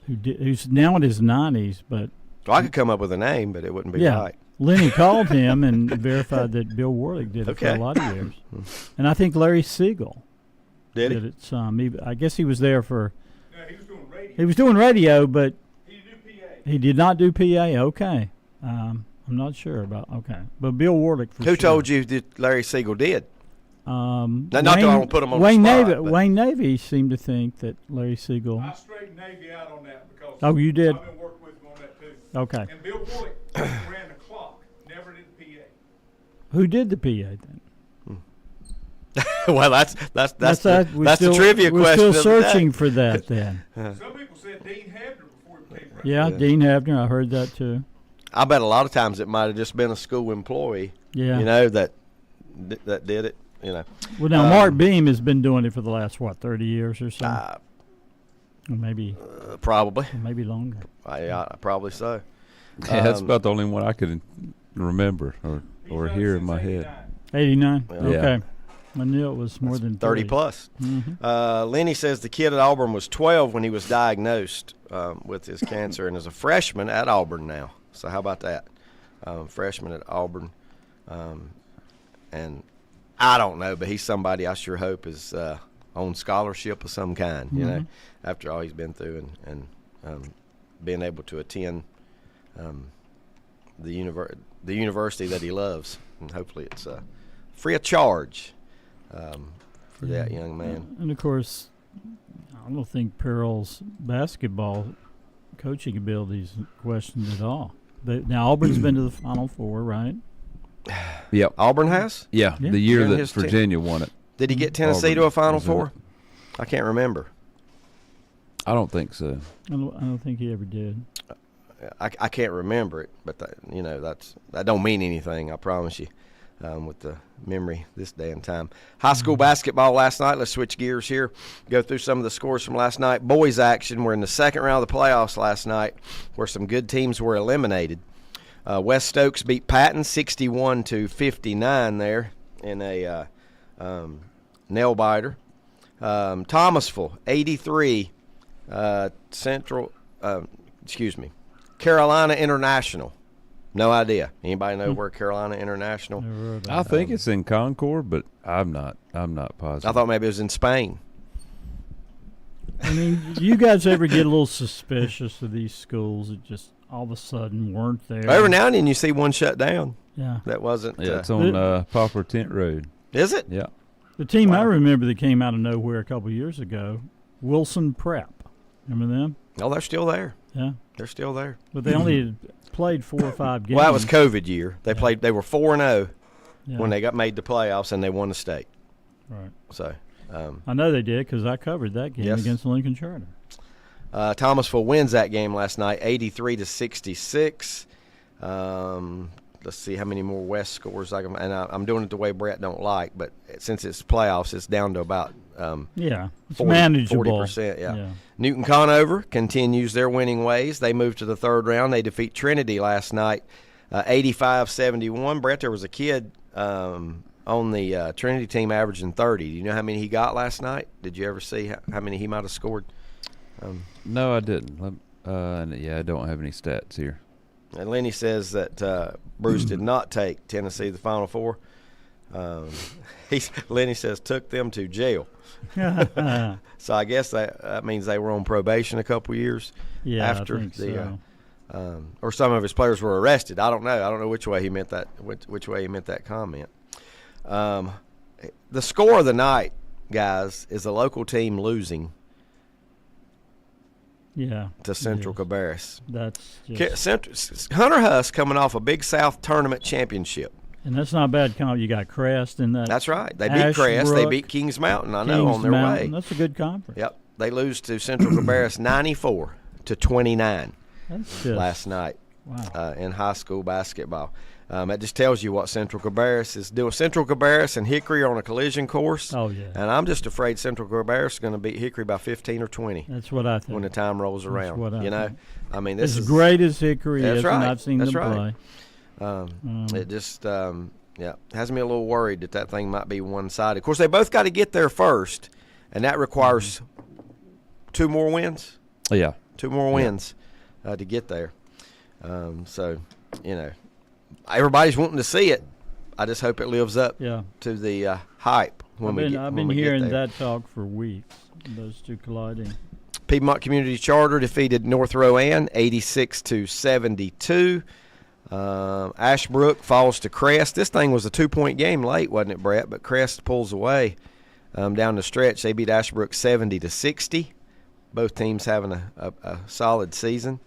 who's now in his 90s. But well, I could come up with a name, but it wouldn't be right. Lenny called him and verified that Bill Worley did it for a lot of years. And I think Larry Siegel did it some. I guess he was there for. No, he was doing radio. He was doing radio, but he did PA. He did not do PA. Okay. I'm not sure about. Okay, but Bill Warlick. Who told you that Larry Siegel did? Not that I don't put him on the spot. Wayne Navy seemed to think that Larry Siegel. I straightened Navy out on that because. Oh, you did. I've been working with him on that too. Okay. And Bill Warlick ran the clock, never did the PA. Who did the PA then? Well, that's the trivia question. We're still searching for that then. Some people said Dean Habner before he became president. Yeah, Dean Habner. I heard that too. I bet a lot of times it might have just been a school employee. Yeah. You know that did it. You know. Well, now Mark Beam has been doing it for the last 30 years or so. Or maybe. Probably. Or maybe longer. Probably so. Yeah, that's about the only one I could remember or hear in my head. 89. Yeah. Okay. I knew it was more than 30 plus. Mm-hmm. Lenny says the kid at Auburn was 12 when he was diagnosed with his cancer and is a freshman at Auburn now. So how about that? Freshman at Auburn. And I don't know, but he's somebody I sure hope is on scholarship of some kind, you know, after all he's been through and being able to attend the university that he loves. And hopefully it's free of charge. For that young man. And, of course, I don't think Pearl's basketball coaching ability is questioned at all. Now, Auburn's been to the Final Four, right? Yep. Auburn has? Yeah, the year that Virginia won it. Did he get Tennessee to a Final Four? I can't remember. I don't think so. I don't think he ever did. I can't remember it, but that don't mean anything, I promise you. With the memory this day and time. High school basketball last night. Let's switch gears here. Go through some of the scores from last night. Boys action. We're in the second round of the playoffs last night where some good teams were eliminated. West Stokes beat Patton 61-59 there in a nail-biter. Thomasville 83. Carolina International. No idea. Anybody know where Carolina International? I think it's in Concord, but I'm not positive. I thought maybe it was in Spain. I mean, do you guys ever get a little suspicious of these schools that just all of a sudden weren't there? Every now and then you see one shut down. Yeah. That wasn't. Yeah, it's on Poplar Tent Road. Is it? Yeah. The team I remember that came out of nowhere a couple years ago, Wilson Prep. Remember them? Oh, they're still there. Yeah. They're still there. But they only played 4 or 5 games. Well, that was COVID year. They played. They were 4-0 when they got made the playoffs, and they won the state. Right. So I know they did because I covered that game against the Lincoln Charter. Thomasville wins that game last night, 83-66. Let's see how many more West scores I can. And I'm doing it the way Brett don't like, but since it's playoffs, it's down to about it's manageable. 40%. Yeah. Newton Conover continues their winning ways. They moved to the third round. They defeat Trinity last night, 85-71. Brett, there was a kid on the Trinity team averaging 30. Do you know how many he got last night? Did you ever see how many he might have scored? No, I didn't. I don't have any stats here. And Lenny says that Bruce did not take Tennessee to the Final Four. Lenny says took them to jail. So I guess that means they were on probation a couple years after I think so. Or some of his players were arrested. I don't know. I don't know which way he meant that. Which way he meant that comment. The score of the night, guys, is a local team losing. Yeah. To Central Cabarrus. That's just, Hunter Huss coming off a Big South tournament championship. And that's not bad. You got Crest and that. That's right. They beat Crest. They beat Kings Mountain. On their way. That's a good conference. Yep. They lose to Central Cabarrus 94-29 last night. Wow. In high school basketball. That just tells you what Central Cabarrus is doing. Central Cabarrus and Hickory are on a collision course. Oh, yeah. And I'm just afraid Central Cabarrus is going to beat Hickory by 15 or 20. That's what I think. When the time rolls around. That's what I think. I mean, this as is great as Hickory is, right. and I've seen that's them right. play. It just, has me a little worried that thing might be one-sided. Of course, they both got to get there first, and that requires 2 more wins. Yeah. 2 more wins to get there. So, everybody's wanting to see it. I just hope it lives up to the hype when we get there. I've been hearing that talk for weeks, those two colliding. Piedmont Community Charter defeated North Rowan 86-72. Ashbrook falls to Crest. This thing was a 2-point game late, wasn't it, Brett? But Crest pulls away down the stretch. They beat Ashbrook 70-60. Both teams having a solid season.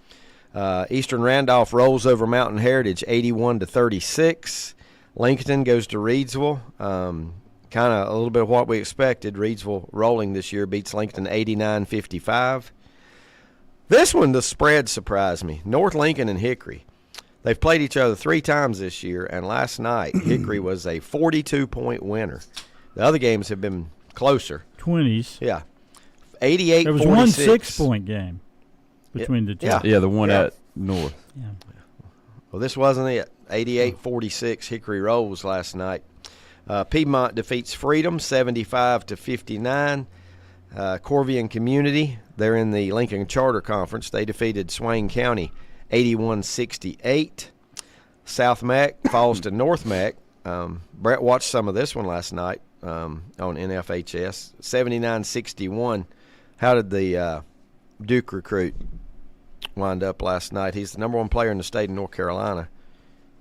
Eastern Randolph rolls over Mountain Heritage 81-36. Lincoln goes to Reedsville. Kind of a little bit of what we expected. Reedsville rolling this year beats Lincoln 89-55. This one, the spread surprised me. North Lincoln and Hickory. They've played each other 3 times this year, and last night Hickory was a 42-point winner. The other games have been closer. 20s. Yeah. 88-46. There was one 6-point game between the two. Yeah, the one at North. Yeah. Well, this wasn't it. 88-46 Hickory rolls last night. Piedmont defeats Freedom 75-59. Corvian Community, they're in the Lincoln Charter Conference. They defeated Swain County 81-68. South Mac falls to North Mac. Brett watched some of this one last night on NFHS. 79-61. How did the Duke recruit wind up last night? He's the number 1 player in the state of North Carolina,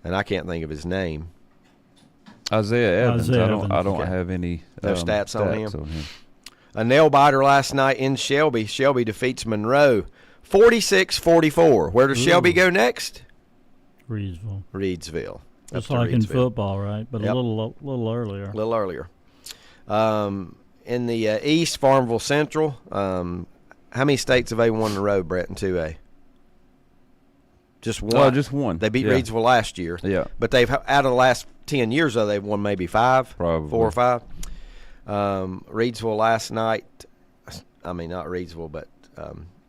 and I can't think of his name. Isaiah Evans. I don't Okay. have any no stats on him. on him. A nail biter last night in Shelby. Shelby defeats Monroe 46-44. Where does Shelby go next? Reedsville. Reedsville. Just like in football, right? But a little earlier. A little earlier. In the East, Farmville Central. How many states have they won in a row, Brett, in 2A? Just one. Oh, just one. They beat Reedsville last year. Yeah. But they've out of the last 10 years, though, they've won maybe 5. Probably. 4 or 5. Reedsville last night. I mean, not Reedsville, but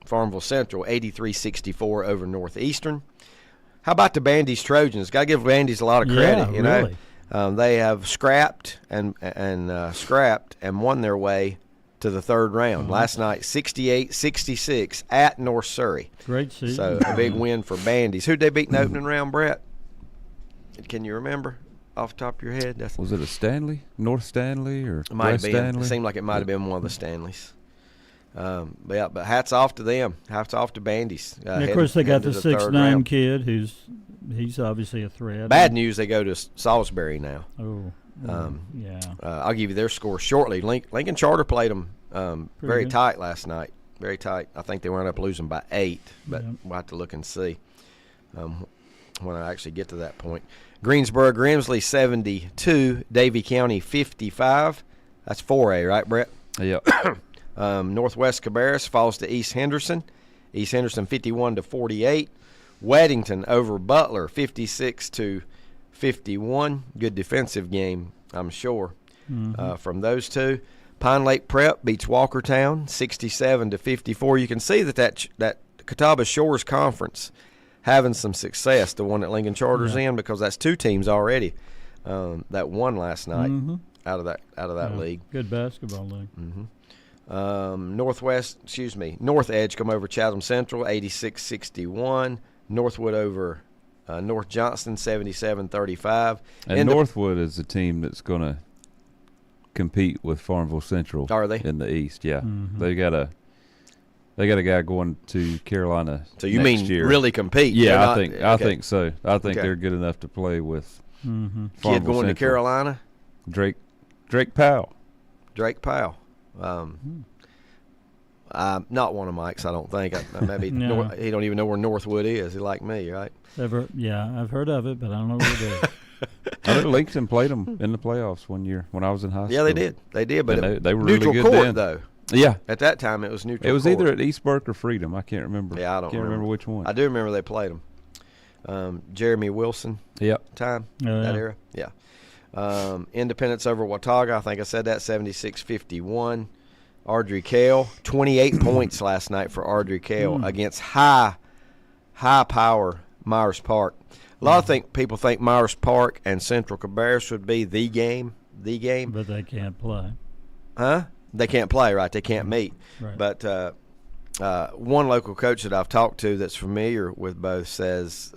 Farmville Central, 83-64 over Northeastern. How about the Bandy's Trojans? Got to give Bandy's a lot of credit. Yeah, really. They have scrapped and won their way to the 3rd round. Last night, 68-66 at North Surrey. Great season. So a big win for Bandy's. Who'd they beat in the opening round, Brett? Can you remember off the top of your head? Was it a Stanley? North Stanley or It might have West been. Stanley? It seemed like it might have been one of the Stanleys. But hats off to them. Hats off to Bandy's. Of course, they got the 6'9" 6'9" kid he's obviously a threat. Bad news, they go to Salisbury now. Oh, yeah. I'll give you their score shortly. Lincoln Charter played them very good. tight last night. Very tight. I think they wound up losing by 8, but we'll have to look and see when I actually get to that point. Greensboro Grimsley 72, Davie County 55. That's 4A, right, Brett? Yeah. Northwest Cabarrus falls to East Henderson. East Henderson 51-48. Weddington over Butler 56-51. Good defensive game, I'm sure, from those two. Pine Lake Prep beats Walkertown 67-54. You can see that Catawba Shores Conference having some success, the one that Lincoln Charter's in, because that's 2 teams already that won last night out of that league. Good basketball league. North Edge come over Chatham Central, 86-61. Northwood over North Johnston, 77-35. And Northwood is a team that's going to compete with Farmville Central. Are they? In the East, yeah. Mm-hmm. They got a guy going to Carolina. So you next mean year. really compete? Yeah, okay. I think so. I think Okay. they're good enough to play with Mm-hmm. Kid Farmville going to Central. Carolina? Drake Powell. Drake Powell. Not one of Mike's, I don't think. Maybe No. he don't even know where Northwood is. He like me, right? Yeah, I've heard of it, but I don't know where it is. I know Lincoln played them in the playoffs one year when I was in high school. Yeah, they did. They did, but And they were really neutral good court then. though. Yeah, At that time, it was neutral. it was court. either at East Burke or Freedom. I can't remember. Yeah, I don't can't remember which one. I do remember they played them. Jeremy Wilson Yep. time Oh, that yeah. era. Yeah. Independence over Watauga. I think I said that 76-51. Ardrey Kale 28 points last night for Ardrey Kale against high power Myers Park. A lot of people think Myers Park and Central Cabarrus would be the game. But they can't play. Huh? They can't play, right? They can't meet. Right. But one local coach that I've talked to that's familiar with both says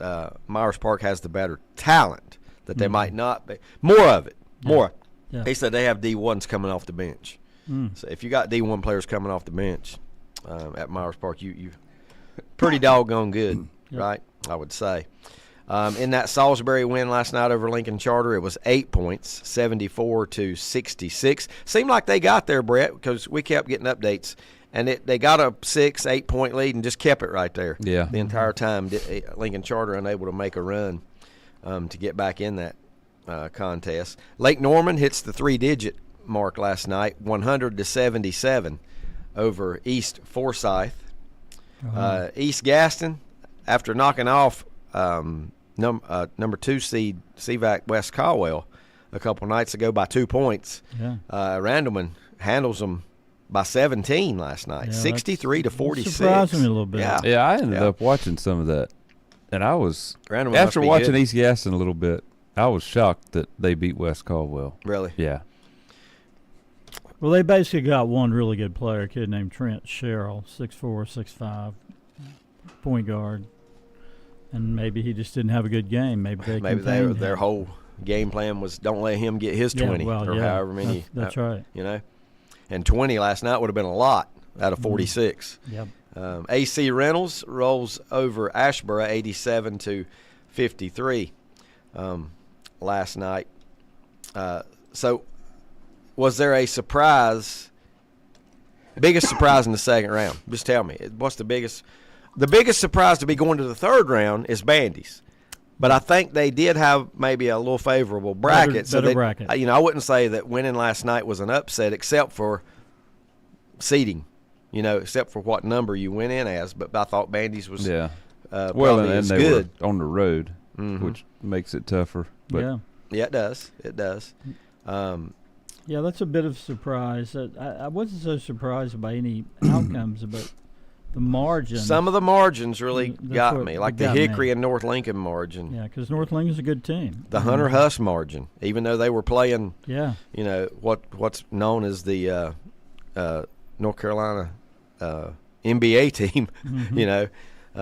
Myers Park has the better talent, that they might not be. More of it. More. Yeah. He said they have D1s coming off the bench. So if you got D1 players coming off the bench at Myers Park, you pretty doggone good, right? I would say. In that Salisbury win last night over Lincoln Charter, it was 8 points, 74-66. Seemed like they got there, Brett, because we kept getting updates, and they got a 6-8 point lead and just kept it right there. Yeah. The entire time, Lincoln Charter unable to make a run to get back in that contest. Lake Norman hits the 3-digit mark last night, 100-77 over East Forsyth. East Gaston, after knocking off number 2 seed CVAC West Caldwell a couple nights ago by 2 points. Yeah. Randleman handles them by 17 last night, Yeah, 63-46. surprised me a little bit. Yeah, Yeah, I ended up watching some of that, and I was Randleman after must be watching good. East Gaston a little bit. I was shocked that they beat West Caldwell. Really? Yeah. Well, they basically got one really good player, a kid named Trent Sherrill, 6'4", 6'5", point guard. And maybe he just didn't have a good game. Maybe they contained their him. whole game plan was don't let him get his 20 or however many. That's right. You know, and 20 last night would have been a lot out of 46. Yep. AC Reynolds rolls over Ashboro 87-53 last night. So was there a surprise, biggest surprise in the second round? Just tell me. What's the biggest? The biggest surprise to be going to the third round is Bandy's. But I think they did have maybe a little favorable bracket. Better bracket. I wouldn't say that winning last night was an upset except for seeding, except for what number you went in as. But I thought Bandy's was Yeah. probably and as they good. were on the road, Mhm. which makes it tougher. But Yeah. Yeah, it does. It does. Yeah, that's a bit of a surprise. I wasn't so surprised by any outcomes, but the margin. Some of the margins really That's got what me, like the got me. Hickory and North Lincoln margin. Yeah, because North Lincoln's a good team. The Hunter Huss margin, even though they were playing, Yeah. what's known as the North Carolina NBA team.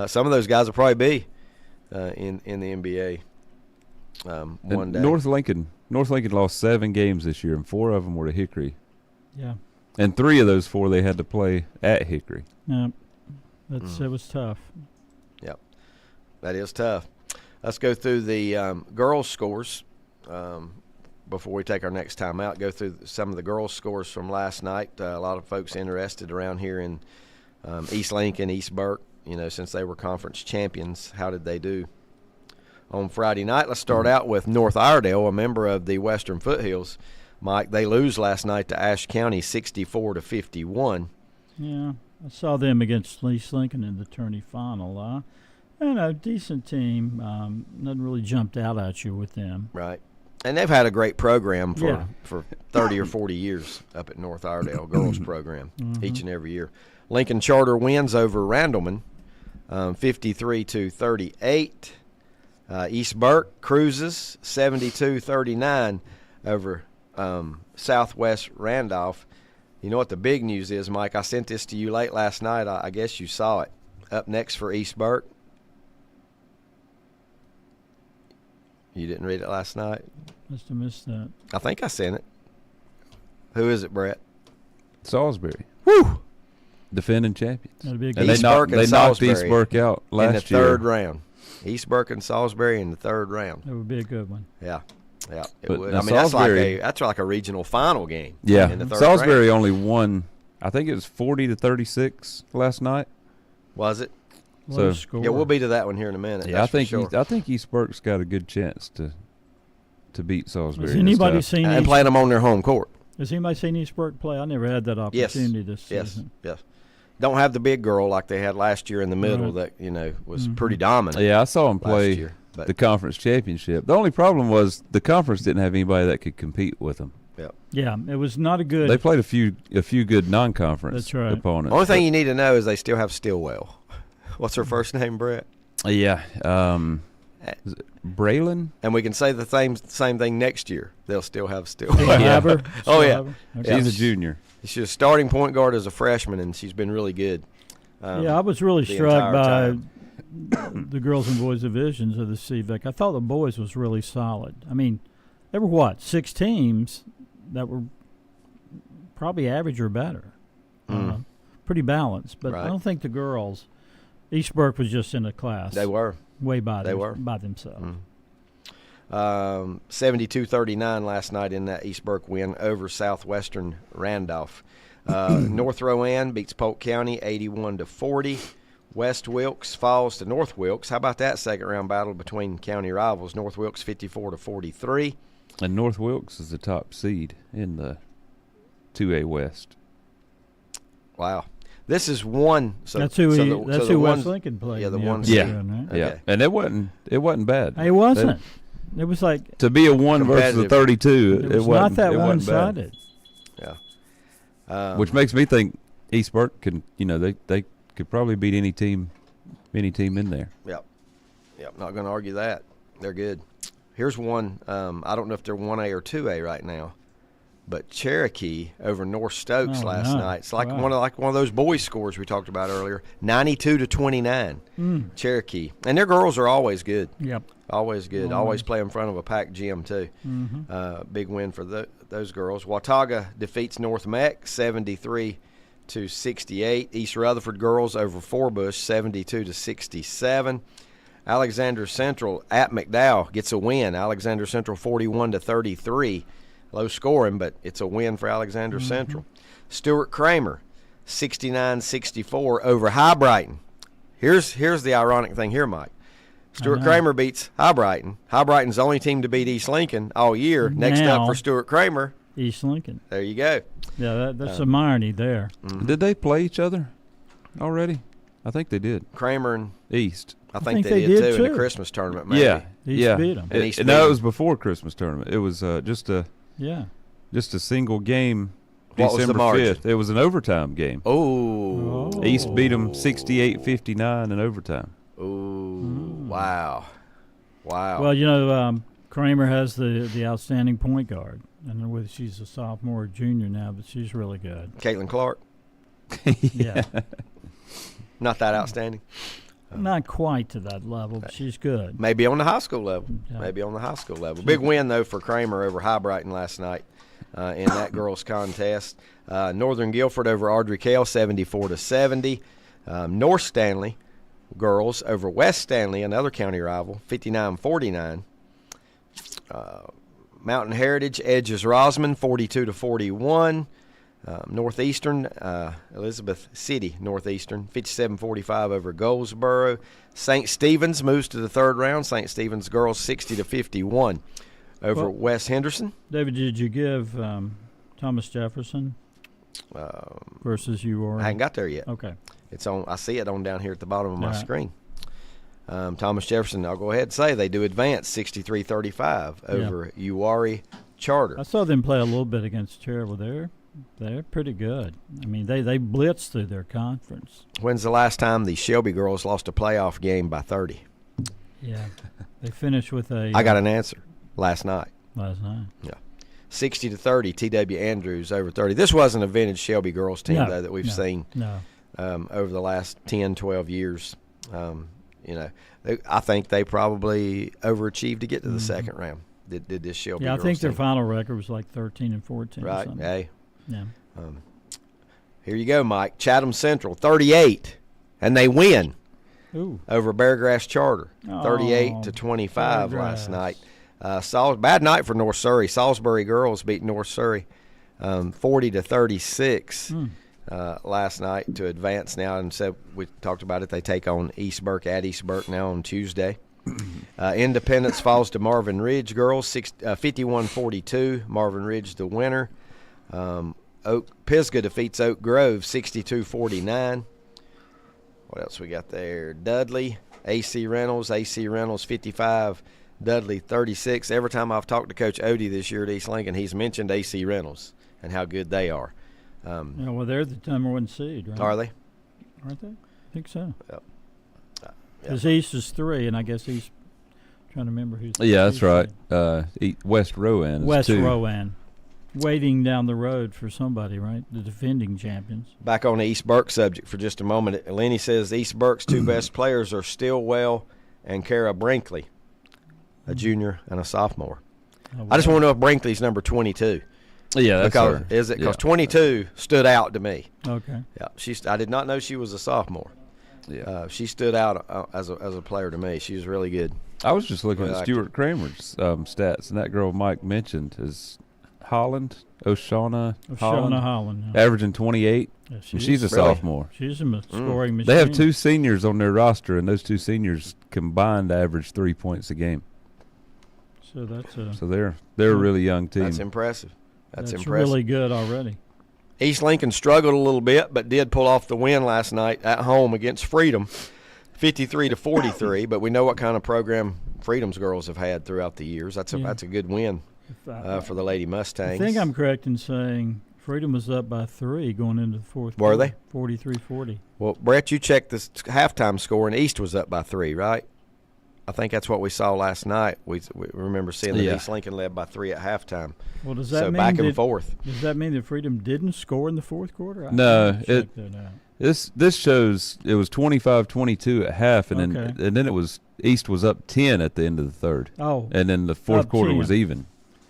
Some of those guys will probably be in the NBA one day. North Lincoln lost 7 games this year, and 4 of them were to Hickory. Yeah. And 3 of those 4 they had to play at Hickory. Yeah. It was tough. Yep, that is tough. Let's go through the girls' scores before we take our next time out. Go through some of the girls' scores from last night. A lot of folks interested around here in East Lincoln, East Burke, since they were conference champions. How did they do on Friday night? Let's start out with North Iredale, a member of the Western Foothills. Mike, they lose last night to Ashe County 64-51. Yeah. I saw them against East Lincoln in the tourney final. And a decent team. Nothing really jumped out at you with them. Right. And they've had a great program Yeah. for 30 or 40 years up at North Iredale, girls program, each and every year. Lincoln Charter wins over Randleman 53-38. East Burke cruises 72-39 over Southwest Randolph. You know what the big news is, Mike? I sent this to you late last night. I guess you saw it. Up next for East Burke. You didn't read it last night? Must have missed that. I think I sent it. Who is it, Brett? Salisbury. Woo! Defending champions. That'd be a And good they East knocked, Burke and they knocked East Salisbury Burke out last in the year. third round. East Burke and Salisbury in the third round. That would be a good one. Yeah. Yeah, it But would. now I mean, that's Salisbury- like a regional final game. Yeah. in the third Salisbury round. only won, I think it was 40-36 last night. Was it? What a So- score. Yeah, we'll be to that one here in a minute. Yeah, that's for I think sure. I think East Burke's got a good chance to beat Salisbury. Has this anybody time. seen And East, playing them on their home court. has anybody seen East Burke play? I never had that Yes. opportunity this Yes. season. Yes. Don't have the big girl like they had last year in the middle Right. that was pretty dominant. Yeah, I saw him last play year, but the conference championship. The only problem was the conference didn't have anybody that could compete with them. Yeah, it was not a good. They played a few good non-conference That's right. opponents. only thing you need to know is they still have Stillwell. What's her first name, Brett? Yeah, is it Braylon? And we can say the same thing next year. They'll still have Stillwell. Have her? Oh, Still yeah. have her? Okay. She's a junior. She's a starting point guard as a freshman, and she's been really good. Yeah, I was really the struck entire by time. the girls and boys divisions of the CVEC. I thought the boys was really solid. I mean, there were 6 teams that were probably average or better. Pretty balanced, but Right. I don't think the girls. East Burke was just in a class. They were. way by They were. by themselves. 72-39 last night in that East Burke win over Southwestern Randolph. North Rowan beats Polk County 81-40. West Wilkes falls to North Wilkes. How about that second round battle between county rivals? North Wilkes 54-43. And North Wilkes is the top seed in the 2A West. Wow. This is one. So That's who so he, the- that's so the who ones- West Lincoln played. Yeah, the in ones. upper Yeah. round, right? Yeah, Okay. and it wasn't bad. It wasn't. It was like To be a 1 versus a Competitive. 32, it it was wasn't not that it wasn't bad. one-sided. Which makes me think East Burke can, they could probably beat any team in there. Yep. Not going to argue that. They're good. Here's one. I don't know if they're 1A or 2A right now, but Cherokee over North Stokes Oh, last no. night. It's like Wow. one of those boys scores we talked about earlier. 92-29. Cherokee, and their girls are always good. Yep. Always good. Always play in front of a packed gym too. Big win for those girls. Watauga defeats North Meck 73-68. East Rutherford girls over Forbush 72-67. Alexander Central at McDowell gets a win. Alexander Central 41-33. Low scoring, but it's a win for Alexander Central. Stuart Kramer 69-64 over High Brighton. Here's the ironic thing here, Mike. Stuart Kramer beats High Brighton. High Brighton's the only team to beat East Lincoln all year. Next Now- up for Stuart Kramer, East Lincoln. there you go. Yeah, that's some irony there. Did they play each other already? I think they did. Kramer and East. I think they did too in the Christmas tournament. Maybe. Yeah, East yeah. beat 'em. And East No, beat it 'em. was before Christmas tournament. It was just a single game. What was the December margin? 5th. It was an overtime game. Oh. East beat them 68-59 in overtime. Ooh. Wow. Well, Kramer has the outstanding point guard. I don't know whether she's a sophomore or junior now, but she's really good. Caitlin Clark, Yeah. not that outstanding. Not quite to that level, but she's good. Maybe on the high school level. Yeah. Big win, though, for Kramer over High Brighton last night in that girls' contest. Northern Guilford over Ardrey Cale, 74-70. North Stanley girls over West Stanley, another county rival, 59-49. Mountain Heritage edges Rosman, 42-41. Northeastern, Elizabeth City Northeastern, 57-45 over Goldsboro. St. Stephen's moves to the third round. St. Stephen's girls 60-51 over West Henderson. David, did you give Thomas Jefferson versus UR? I hadn't got there yet. Okay. It's on. I see it on down here at the bottom of my All right. screen. Thomas Jefferson, I'll go ahead and say they do advance 63-35 over Uwharrie Charter. I saw them play a little bit against Cherryville. They're pretty good. I mean, they blitzed through their conference. When's the last time the Shelby girls lost a playoff game by 30? Yeah. They finished with a I got an answer last night. last night. Yeah. 60-30. T.W. Andrews over 30. This wasn't a vintage Shelby girls team though that we've seen over the last 10, 12 years. I think they probably overachieved to get to the second round. Did this Shelby? Yeah, I girls think their team. final record was like 13-14. Right. Or something. Hey. Yeah. Here you go, Mike. Chatham Central 38, and they win over Beargrass Charter 38-25 last night. Bad night for North Surrey. Salisbury girls beat North Surrey 40-36 last night to advance now. And so we talked about it. They take on East Burke at East Burke now on Tuesday. Independence falls to Marvin Ridge girls 51-42. Marvin Ridge the winner. Pisgah defeats Oak Grove 62-49. What else we got there? Dudley, AC Reynolds 55, Dudley 36. Every time I've talked to Coach Odie this year at East Lincoln, he's mentioned AC Reynolds and how good they are. Well, they're the number 1 seed, right? Are they? Aren't they? I think so. Yep. Because East is 3, and I guess East. Trying to remember who's. Yeah, that's right. West Rowan. West Rowan. Waiting down the road for somebody, right? The defending champions. Back on the East Burke subject for just a moment. Lenny says East Burke's 2 best players are Stillwell and Kara Brinkley, a junior and a sophomore. Oh, wow. I just want to know if Brinkley's number 22. Yeah, that's her. Is it because 22 stood out to me? Okay. Yeah, I did not know she was a sophomore. Yeah, she stood out as a player to me. She was really good. I was just looking Really at liked Stuart Kramer's stats, and that girl Mike mentioned is Oshana Holland. Yeah. averaging 28. Yeah, And she's a Really? sophomore. She's a scoring machine. They have 2 seniors on their roster, and those 2 seniors combined to average 3 points a game. So that's So they're a really young team. That's impressive. That's impressive. really good already. East Lincoln struggled a little bit, but did pull off the win last night at home against Freedom, 53-43. But we know what kind of program Freedom's girls have had throughout the years. That's a good win for the Lady Mustangs. I think I'm correct in saying Freedom was up by 3 going into the fourth. Were they? 43-40. Well, Brett, you checked this halftime score, and East was up by 3, right? I think that's what we saw last night. We remember seeing that East Lincoln led by 3 at halftime. Well, does that mean back and forth? Does that mean that Freedom didn't score in the fourth quarter? No, this shows it was 25-22 at half, and then it was East was up 10 at the end of the third. Oh, and then the fourth quarter 10. was even.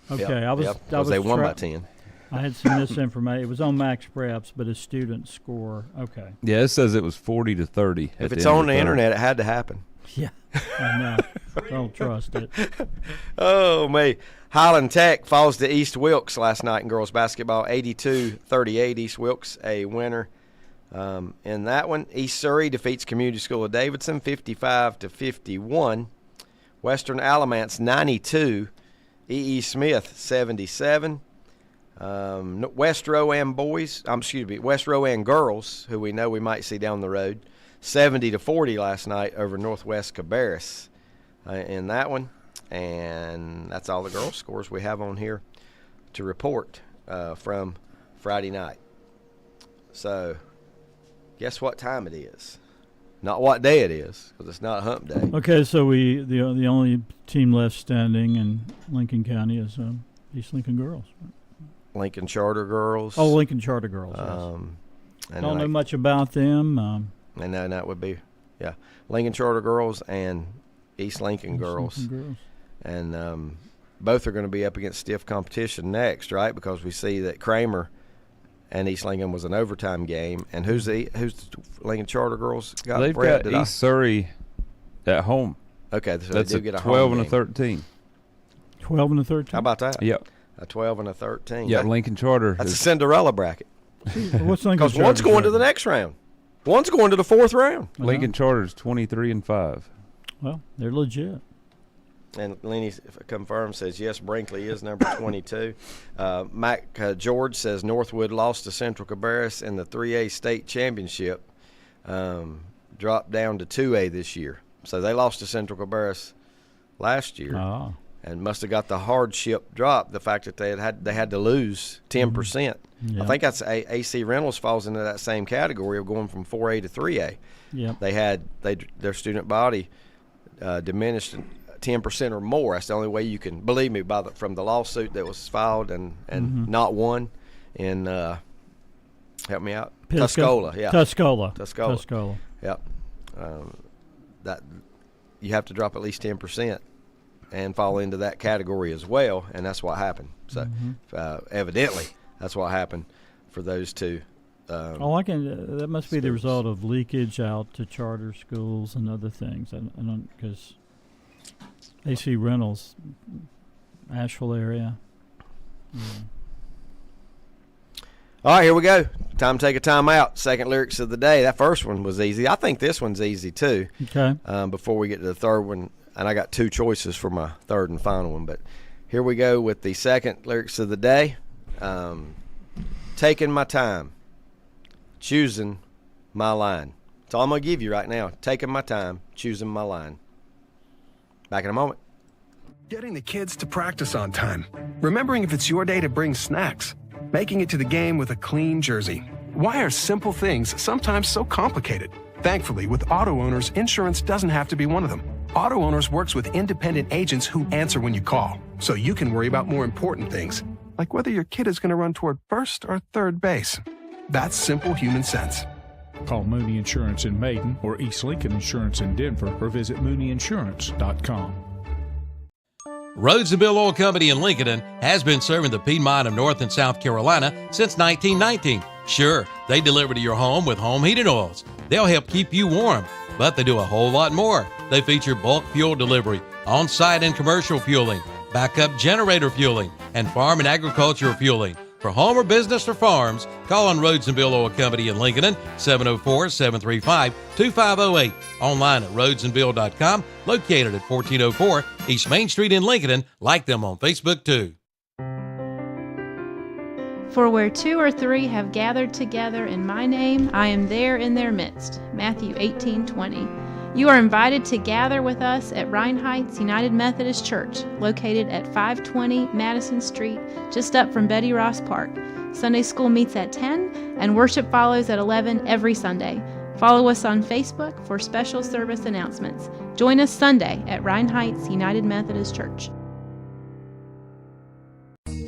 Okay, because they won by 10. I had some misinformation. It was on Max Preps, but a student score. Okay. Yeah, it says it was 40-30. If it's on the internet, it had to happen. Yeah, I know. Don't trust it. Oh, me. Highland Tech falls to East Wilkes last night in girls basketball, 82-38. East Wilkes a winner in that one. East Surrey defeats Community School of Davidson, 55-51. Western Alamance 92. E.E. Smith 77. West Rowan West Rowan girls, who we know we might see down the road, 70-40 last night over Northwest Cabarrus in that one. And that's all the girls' scores we have on here to report from Friday night. So, guess what time it is? Not what day it is, because it's not hump day. Okay, so the only team left standing in Lincoln County is East Lincoln Girls. Lincoln Charter Girls. Oh, Lincoln Charter Girls. Yes. Don't know much about them. And then that would be, Lincoln Charter Girls and East Lincoln Girls. And both are going to be up against stiff competition next, right? Because we see that Kramer and East Lincoln was an overtime game. And who's the Lincoln Charter Girls got? They've Brett, got East Surrey at home. Okay, so that's they do get a 12 home and a game. 13. 12 and a 13. How about that? Yep. A 12 and a 13. Yeah, Lincoln Charter. That's a Cinderella bracket. What's Lincoln Because one's going to the next round. One's going to the fourth round. Lincoln Charter's 23-5. Well, they're legit. And Lenny confirms, says, yes, Brinkley is number 22. Mac George says Northwood lost to Central Cabarrus in the 3A state championship, dropped down to 2A this year. So they lost to Central Cabarrus last year and must have got the hardship drop, the fact that they had to lose 10%. I think that's AC Reynolds falls into that same category of going from 4A to 3A. Yeah, They had their student body diminished 10% or more. That's the only way you can, believe me, from the lawsuit that was filed and not won in, help me out, Tuscola. Yeah. Tuscola. Yep. That you have to drop at least 10% and fall into that category as well, and that's what happened. So evidently, that's what happened for those two. That must be the result of leakage out to charter schools and other things. I don't, because AC Reynolds, Asheville area. Yeah. All right, here we go. Time to take a time out. Second lyrics of the day. That first one was easy. I think this one's easy too. Okay. Before we get to the third one, and I got two choices for my third and final one, but here we go with the second lyrics of the day. Taking my time, choosing my line. That's all I'm going to give you right now. Taking my time, choosing my line. Back in a moment. Getting the kids to practice on time. Remembering if it's your day to bring snacks. Making it to the game with a clean jersey. Why are simple things sometimes so complicated? Thankfully, with Auto Owners, insurance doesn't have to be one of them. Auto Owners works with independent agents who answer when you call, so you can worry about more important things, like whether your kid is going to run toward first or third base. That's simple human sense. Call Mooney Insurance in Maiden or East Lincoln Insurance in Denver or visit mooneyinsurance.com. Rhodes and Bill Oil Company in Lincoln has been serving the Piedmont of North and South Carolina since 1919. Sure, they deliver to your home with home heating oils. They'll help keep you warm, but they do a whole lot more. They feature bulk fuel delivery, on-site and commercial fueling, backup generator fueling, and farm and agricultural fueling. For home or business or farms, call on Rhodes and Bill Oil Company in Lincoln, 704-735-2508. Online at rhodesandbill.com, located at 1404 East Main Street in Lincoln. Like them on Facebook, too. For where two or three have gathered together in my name, I am there in their midst. Matthew 18:20. You are invited to gather with us at Rhine Heights United Methodist Church, located at 520 Madison Street, just up from Betty Ross Park. Sunday school meets at 10, and worship follows at 11 every Sunday. Follow us on Facebook for special service announcements. Join us Sunday at Rhine Heights United Methodist Church.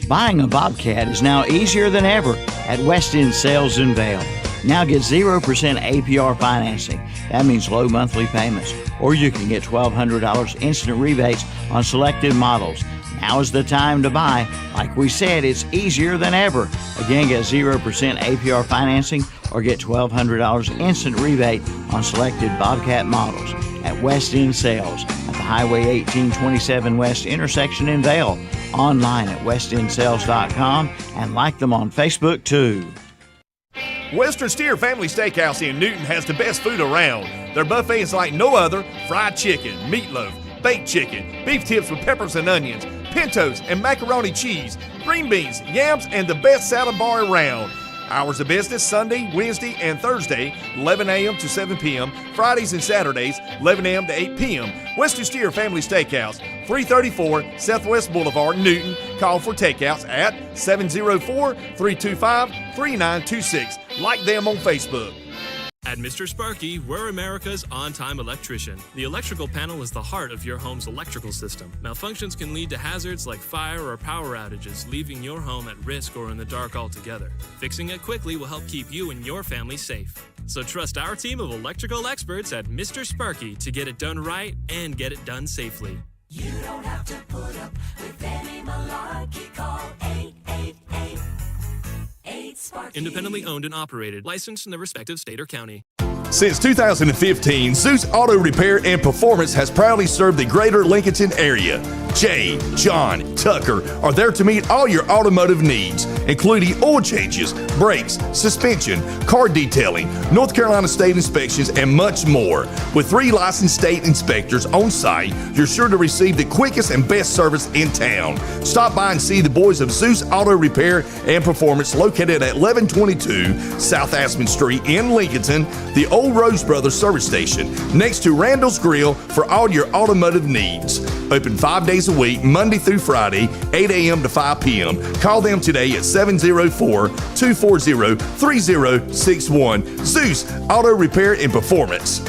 Buying a Bobcat is now easier than ever at West End Sales in Vail. Now get 0% APR financing. That means low monthly payments. Or you can get $1,200 instant rebates on selected models. Now is the time to buy. Like we said, it's easier than ever. Again, get 0% APR financing or get $1,200 instant rebate on selected Bobcat models at West End Sales at the Highway 1827 West intersection in Vail. Online at westendsales.com and like them on Facebook too. Western Steer Family Steakhouse in Newton has the best food around. Their buffet is like no other. Fried chicken, meatloaf, baked chicken, beef tips with peppers and onions, pintos and macaroni cheese, green beans, yams, and the best salad bar around. Hours of business Sunday, Wednesday, and Thursday, 11 a.m. to 7 p.m. Fridays and Saturdays, 11 a.m. to 8 p.m. Western Steer Family Steakhouse, 334 Southwest Boulevard, Newton. Call for takeouts at 704-325-3926. Like them on Facebook. At Mr. Sparky, we're America's on-time electrician. The electrical panel is the heart of your home's electrical system. Malfunctions can lead to hazards like fire or power outages, leaving your home at risk or in the dark altogether. Fixing it quickly will help keep you and your family safe. So trust our team of electrical experts at Mr. Sparky to get it done right and get it done safely. You don't have to put up with any malarkey. Call 888-8-SPARKY. Independently owned and operated, licensed in the respective state or county. Since 2015, Zeus Auto Repair and Performance has proudly served the greater Lincolnton area. Jay, John, Tucker are there to meet all your automotive needs, including oil changes, brakes, suspension, car detailing, North Carolina state inspections, and much more. With 3 licensed state inspectors on site, you're sure to receive the quickest and best service in town. Stop by and see the boys of Zeus Auto Repair and Performance, located at 1122 South Aspen Street in Lincolnton, the old Rose Brothers service station, next to Randall's Grill for all your automotive needs. Open 5 days a week, Monday through Friday, 8 a.m. to 5 p.m. Call them today at 704-240-3061. Zeus Auto Repair and Performance.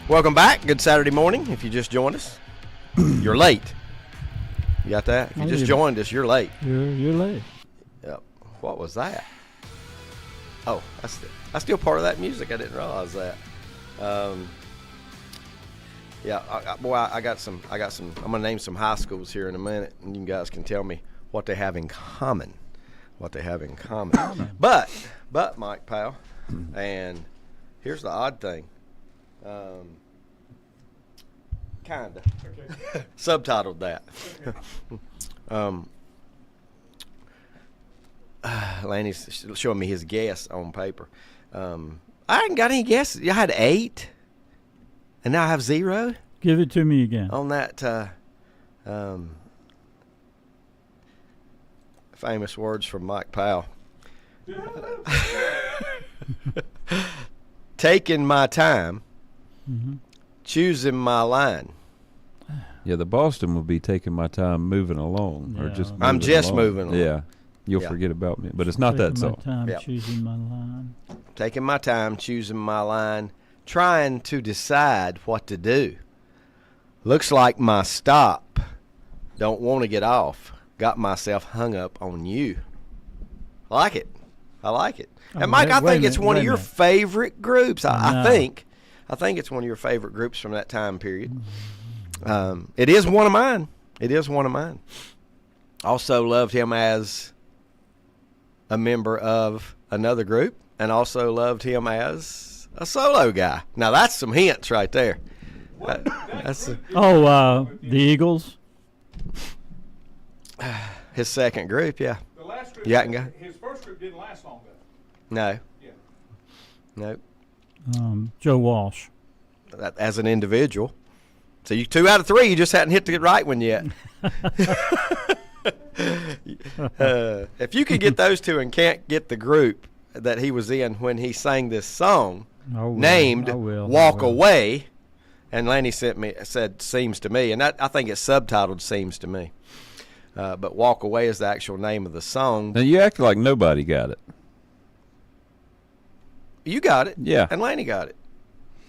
Welcome back. Good Saturday morning. If you just joined us, you're late. You got that? If you just joined us, you're late. You're late. Yep. What was that? Oh, that's still part of that music. I didn't realize that. Yeah, I got some. I'm gonna name some high schools here in a minute, and you guys can tell me what they have in common. But Mike Powell, and here's the odd thing. Kinda. Okay. Subtitled that. Lanny's showing me his guess on paper. I hadn't got any guesses. I had 8, and now I have 0. Give it to me again. On that famous words from Mike Powell. Taking my time, choosing my line. Yeah, the Boston would be taking my time moving along, or just. I'm just moving along. Yeah, you'll forget about me, but it's not that song. Taking my time, choosing my line. Taking my time, choosing my line, trying to decide what to do. Looks like my stop. Don't want to get off. Got myself hung up on you. I like it. And Mike, I think it's one of your favorite groups. I think it's one of your favorite groups from that time period. It is one of mine. Also loved him as a member of another group, and also loved him as a solo guy. Now that's some hints right there. The Eagles. His second group, yeah. The last group, his first group didn't last long, though. No. Yeah. Nope. Joe Walsh. As an individual. So you 2 out of 3, you just hadn't hit the right one yet. If you could get those 2 and can't get the group that he was in when he sang this song, named Walk Away, and Lanny said Seems to Me, and I think it's subtitled Seems to Me. But Walk Away is the actual name of the song. Now you act like nobody got it. You got it. Yeah. And Lanny got it.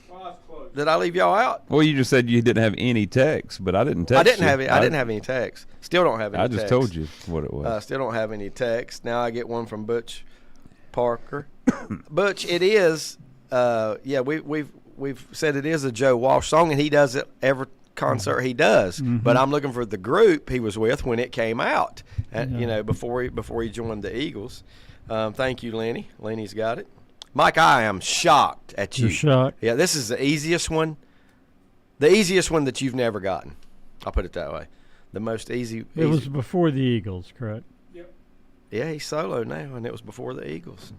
Well, that's close. Did I leave y'all out? Well, you just said you didn't have any text, but I didn't text. I didn't you. have it. I didn't have any text. Still don't have any I text. just told you what it was. Still don't have any text. Now I get one from Butch Parker. Butch, it is. We've said it is a Joe Walsh song, and he does it every concert he does. But I'm looking for the group he was with when it came out, and before he joined the Eagles. Thank you, Lenny. Lenny's got it. Mike, I am shocked at you. You're shocked? Yeah, this is the easiest one. The easiest one that you've never gotten. I'll put it that way. The most easy. It was before the Eagles, correct? Yep. Yeah, he's solo now, and it was before the Eagles.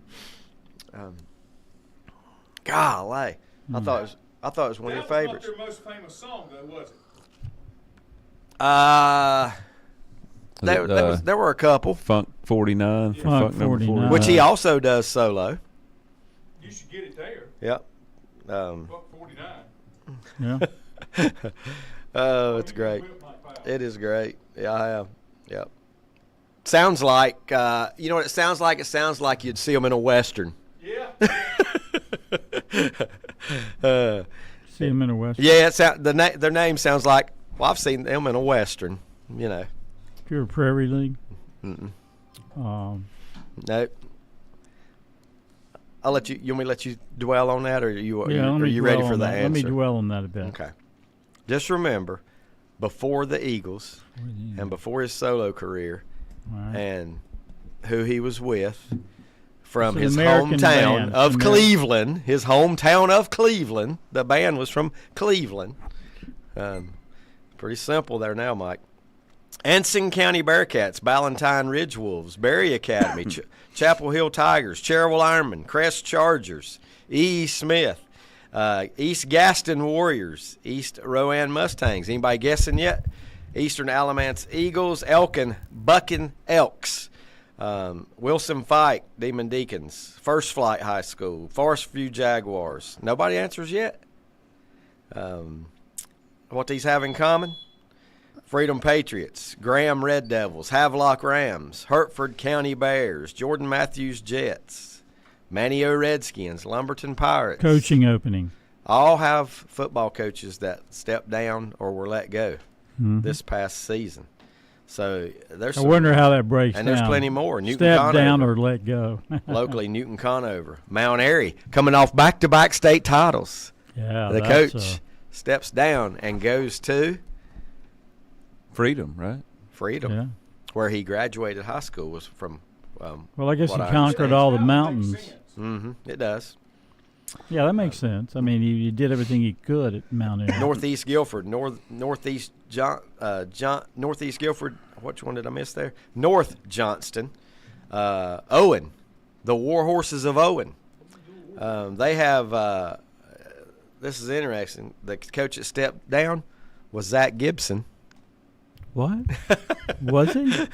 Golly, I thought it was one of your favorites. That was not their most famous song, though, was it? There were a couple. Funk 49. Yeah. Funk number 49. Which he also does solo. You should get it there. Yep. Funk 49. Yeah. Oh, it's great. It is great. Yeah, I have. Yep. Sounds like, you know what it sounds like? It sounds like you'd see them in a Western. Yeah. See them in a Western. Yeah, their name sounds like, well, I've seen them in a Western, Pure Prairie League. Mm-mm. Nope. I'll let you. You want me to let you dwell on that, or are you ready ready for the that. answer? Let me dwell on that a bit. Okay. Just remember, before the Eagles and before his solo career, and who he was with from his hometown of Cleveland. His hometown of Cleveland. The band was from Cleveland. Pretty simple there now, Mike. Anson County Bearcats, Ballantine Ridge Wolves, Berry Academy, Chapel Hill Tigers, Cherville Ironmen, Crest Chargers, E. Smith, East Gaston Warriors, East Rowan Mustangs. Anybody guessing yet? Eastern Alamance Eagles, Elkin Bucking Elks, Wilson Fike, Demon Deacons, First Flight High School, Forest View Jaguars. Nobody answers yet? What these have in common? Freedom Patriots, Graham Red Devils, Havelock Rams, Hertford County Bears, Jordan Matthews Jets, Manio Redskins, Lumberton Pirates. Coaching opening. all have football coaches that stepped down or were let go this past season. So there's. I wonder how that breaks down. And there's plenty more. Newton Step Conover, down or let go. locally, Newton Conover, Mount Airy, coming off back-to-back state titles. Yeah, the coach steps down and goes to Freedom, right? Freedom, Yeah. where he graduated high school, was from. Well, I guess he what conquered understand. all the mountains. It does. Yeah, that makes sense. I mean, he did everything he could at Mount Airy. Northeast Guilford, Northeast Guilford. Which one did I miss there? North Johnston, Owen, the War Horses of Owen. They have. This is interesting. The coach that stepped down was Zach Gibson. What? Was he?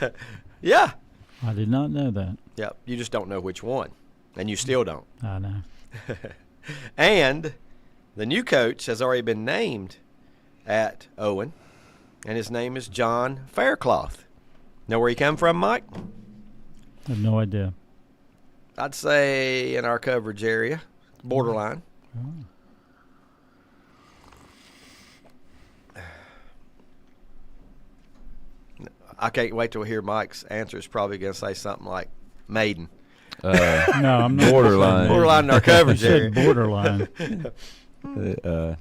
Yeah. I did not know that. Yep. You just don't know which one, and you still don't. I know. And the new coach has already been named at Owen, and his name is John Faircloth. Know where he come from, Mike? I have no idea. I'd say in our coverage area, borderline. Oh. I can't wait till we hear Mike's answer. Is probably going to say something like Maiden. No, I'm not. Borderline. Borderline in our coverage You area. said borderline.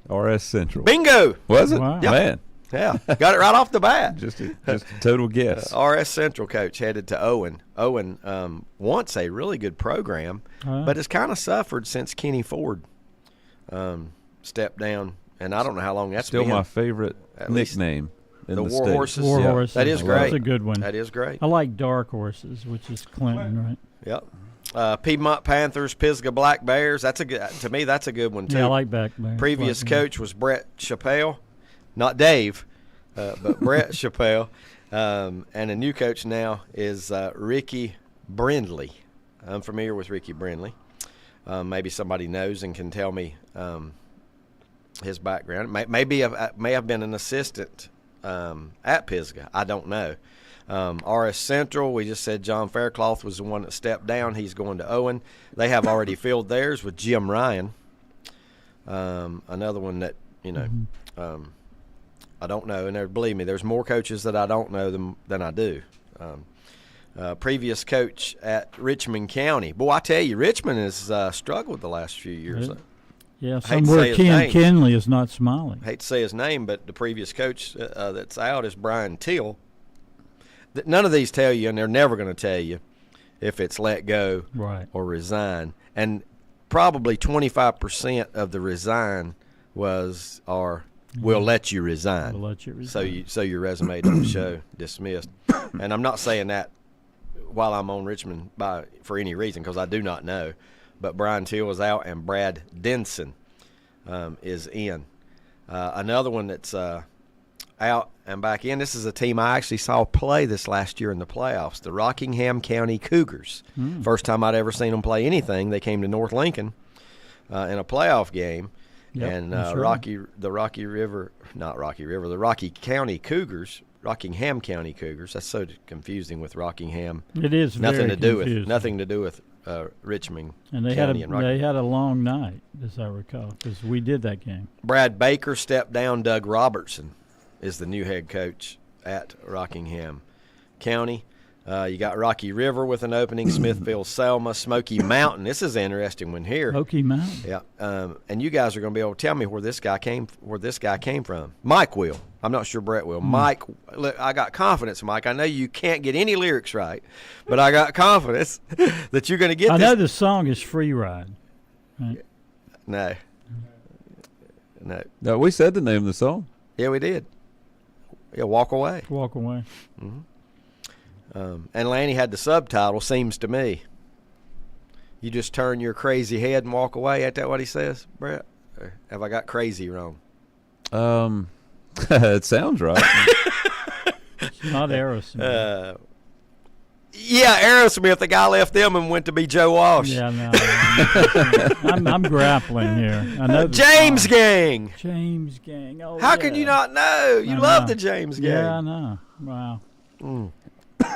RS Central. Bingo. Was it? Wow. Yep. Man. Yeah, got it right off the bat. Just a total guess. RS Central coach headed to Owen. Owen wants a really good program, but has kind of suffered since Kenny Ford stepped down, and I don't know how long that's Still been. my favorite At least nickname. In the the War state. Horses. War Yeah, Horses. that is great. That's a good one. That is great. I like Dark Horses, which is Clinton, right? Yep. Piedmont Panthers, Pisgah Black Bears. That's a good. To me, that's a good one too. Yeah, I like Black Bears. Previous Black Bears. coach was Brett Chappelle, not Dave, but Brett Chappelle, and a new coach now is Ricky Brindley. I'm familiar with Ricky Brindley. Maybe somebody knows and can tell me his background. May have been an assistant at Pisgah. I don't know. RS Central, we just said John Faircloth was the one that stepped down. He's going to Owen. They have already filled theirs with Jim Ryan. Another one that, I don't know. And believe me, there's more coaches that I don't know than I do. Previous coach at Richmond County. Boy, I tell you, Richmond has struggled the last few years. Yeah, I hate to say somewhere his Ken name. Kinley is not smiling. I hate to say his name, but the previous coach that's out is Brian Till. None of these tell you, and they're never going to tell you, if it's let go or resign. And probably 25% of the resign we'll let you resign. We'll let you resign. So your resume doesn't show dismissed. And I'm not saying that while I'm on Richmond for any reason, because I do not know. But Brian Till is out, and Brad Denson is in. Another one that's out and back in. This is a team I actually saw play this last year in the playoffs, the Rockingham County Cougars. First time I'd ever seen them play anything. They came to North Lincoln in a playoff game. Yep, and the Rocky County Cougars, Rockingham County Cougars. That's so confusing with Rockingham. It is nothing very confusing. Nothing to do with Richmond. And they County had a long night, as I recall, because we did that game. Brad Baker stepped down. Doug Robertson is the new head coach at Rockingham County. You got Rocky River with an opening, Smithville, Selma, Smoky Mountain. This is an interesting one here. Smoky Mountain. Yeah, and you guys are going to be able to tell me where this guy came from. Mike will. I'm not sure Brett will. Mike, look, I got confidence, Mike. I know you can't get any lyrics right, but I got confidence that you're going to get this. I know the song is Free Ride. Right? No. No, we said the name of the song. Yeah, we did. Yeah, Walk Away. Walk Away. Mm-hmm. And Lanny had the subtitle, Seems to Me. You just turn your crazy head and walk away. Ain't that what he says, Brett? Or have I got crazy wrong? It sounds right. It's not Aerosmith. Yeah, Aerosmith. The guy left them and went to be Joe Walsh. Yeah, no. I'm grappling here. I know James Gang. James Gang. Oh, How can you not know? You love the James Gang. Yeah, I know. Wow.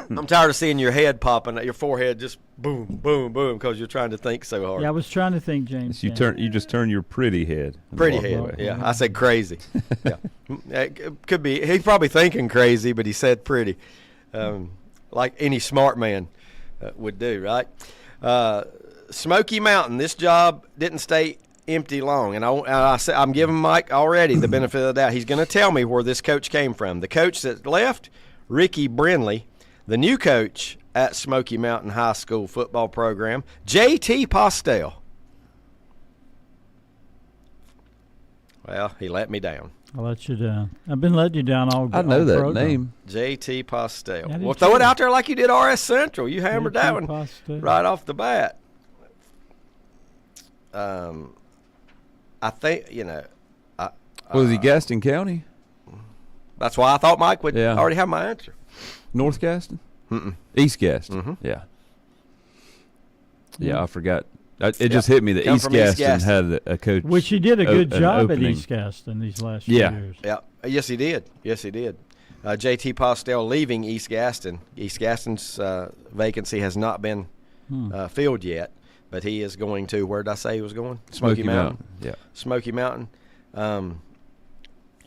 I'm tired of seeing your head popping, your forehead just boom, boom, boom, because you're trying to think so hard. Yeah, I was trying to think, James. You just turn your pretty head. Pretty head. Yeah, I said crazy. Yeah, it could be. He's probably thinking crazy, but he said pretty, like any smart man would do, right? Smoky Mountain. This job didn't stay empty long, and I'm giving Mike already the benefit of the doubt. He's going to tell me where this coach came from. The coach that left, Ricky Brinley. The new coach at Smoky Mountain High School football program, J.T. Postel. Well, he let me down. I let you down. I've been letting you down all. I know that program. name, J.T. Postel. Yeah, Well, throw it out there like you did RS Central. You hammered that one Postel. right off the bat. I think was he Gaston County? That's why I thought Mike would Yeah. already have my answer. North Gaston? Mm-mm. East Gaston. Mhm. Yeah. Yeah, I forgot. It just hit me that Come East from East Gaston had a coach. Which he did a good an job at opening. East Gaston these last few Yeah. years. Yeah. Yes, he did. Yes, he did. J.T. Postel leaving East Gaston. East Gaston's vacancy has not been filled yet, but he is going to, where did I say he was going? Smoky Mountain. Yeah. Smoky Mountain.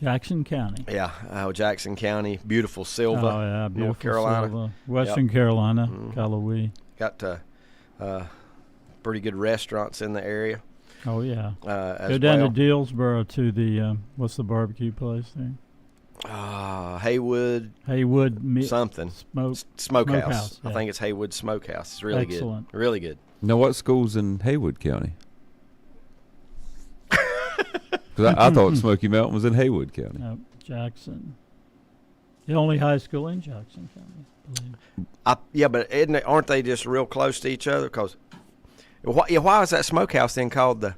Jackson County. Yeah, Jackson County. Beautiful Silva, Oh, yeah, beautiful North Carolina. Silva. Western Carolina, Callawee. Got pretty good restaurants in the area. Oh, yeah. As Go down well. to Dillsboro to the, what's the barbecue place there? Haywood something. Smokehouse. Yeah. I think it's Haywood Smokehouse. It's really Excellent. good. Really good. Now, what school's in Haywood County? Because I thought Smoky Mountain was in Haywood County. No, Jackson. The only high school in Jackson County, I believe. Yeah, but aren't they just real close to each other? Because why is that smokehouse then called the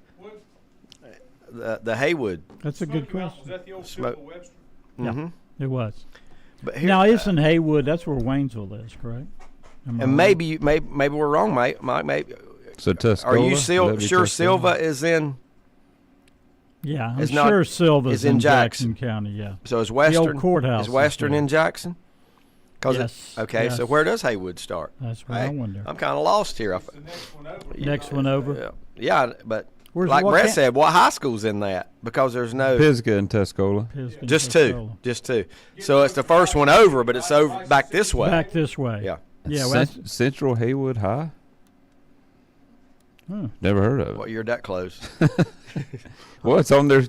Haywood? That's a good question. Was that the old Smoke- Silver Webster? Mm-hmm. Yeah, it was. But here, Now, isn't Haywood, that's where Waynesville is, correct? Am I and wrong? maybe we're wrong, mate. Mike, maybe. So Tuscola? Are you Would that be sure Tuscola? Silva is in? Yeah, I'm It's not- sure Silva's is in in Jackson. County, yeah. So is Western? The old courthouse. Is Western in Jackson? Yes. Okay, so yes. where does Haywood start? That's what I wonder. I'm kind of lost here. The next one over. Next one over. Yeah, but Where's like what Brett camp? said, what high school's in that? Because there's no Pisgah and Tuscola. Pisgah, just Tuscola. two, just two. So it's the first one over, but it's over back this way. Back this way. Yeah. Yeah, well, that's, Central Haywood High? huh. Never heard of it. What year that closed? Well, it's on their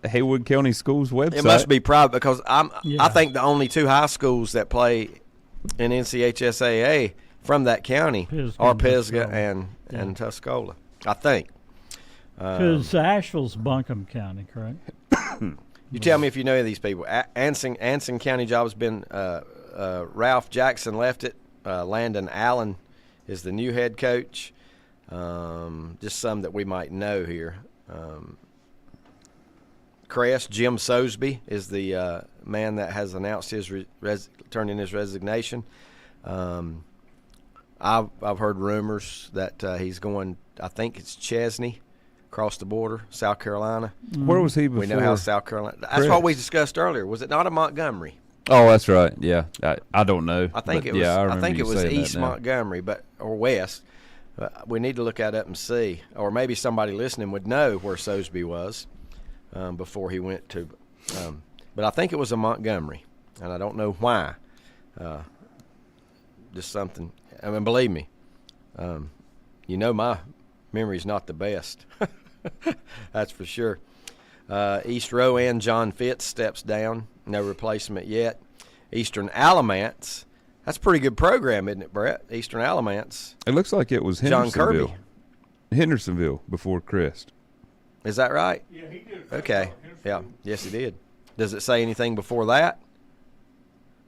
Haywood County Schools website. It must be private because I Yeah. think the only two high schools that play in NCHSAA from that county Pisgah are and Pisgah Tuscola. and Tuscola. I think. Because Asheville's Buncombe County, correct? You tell me if you know any of these people. Anson County job's been Ralph Jackson left it. Landon Allen is the new head coach. Just some that we might know here. Crest, Jim Sosby is the man that has announced his turned in his resignation. I've heard rumors that he's going. I think it's Chesney, across the border, South Carolina. Where was he before? We know how South Carolina. That's what we discussed earlier. Was it not in Montgomery? Oh, that's right. Yeah, I don't know. I think but it was. Yeah, I think you it was saying that East now. Montgomery, or West. But we need to look that up and see, or maybe somebody listening would know where Sosby was before he went to. But I think it was in Montgomery, and I don't know why. Just something. I mean, believe me, my memory's not the best. That's for sure. East Rowan, John Fitz steps down. No replacement yet. Eastern Alamance. That's a pretty good program, isn't it, Brett? Eastern Alamance. It looks like it was John Hendersonville. Kirby. Hendersonville before Crest. Is that right? Yeah, he did. A Okay. job. Yeah. Yes, he did. Does it say anything before that?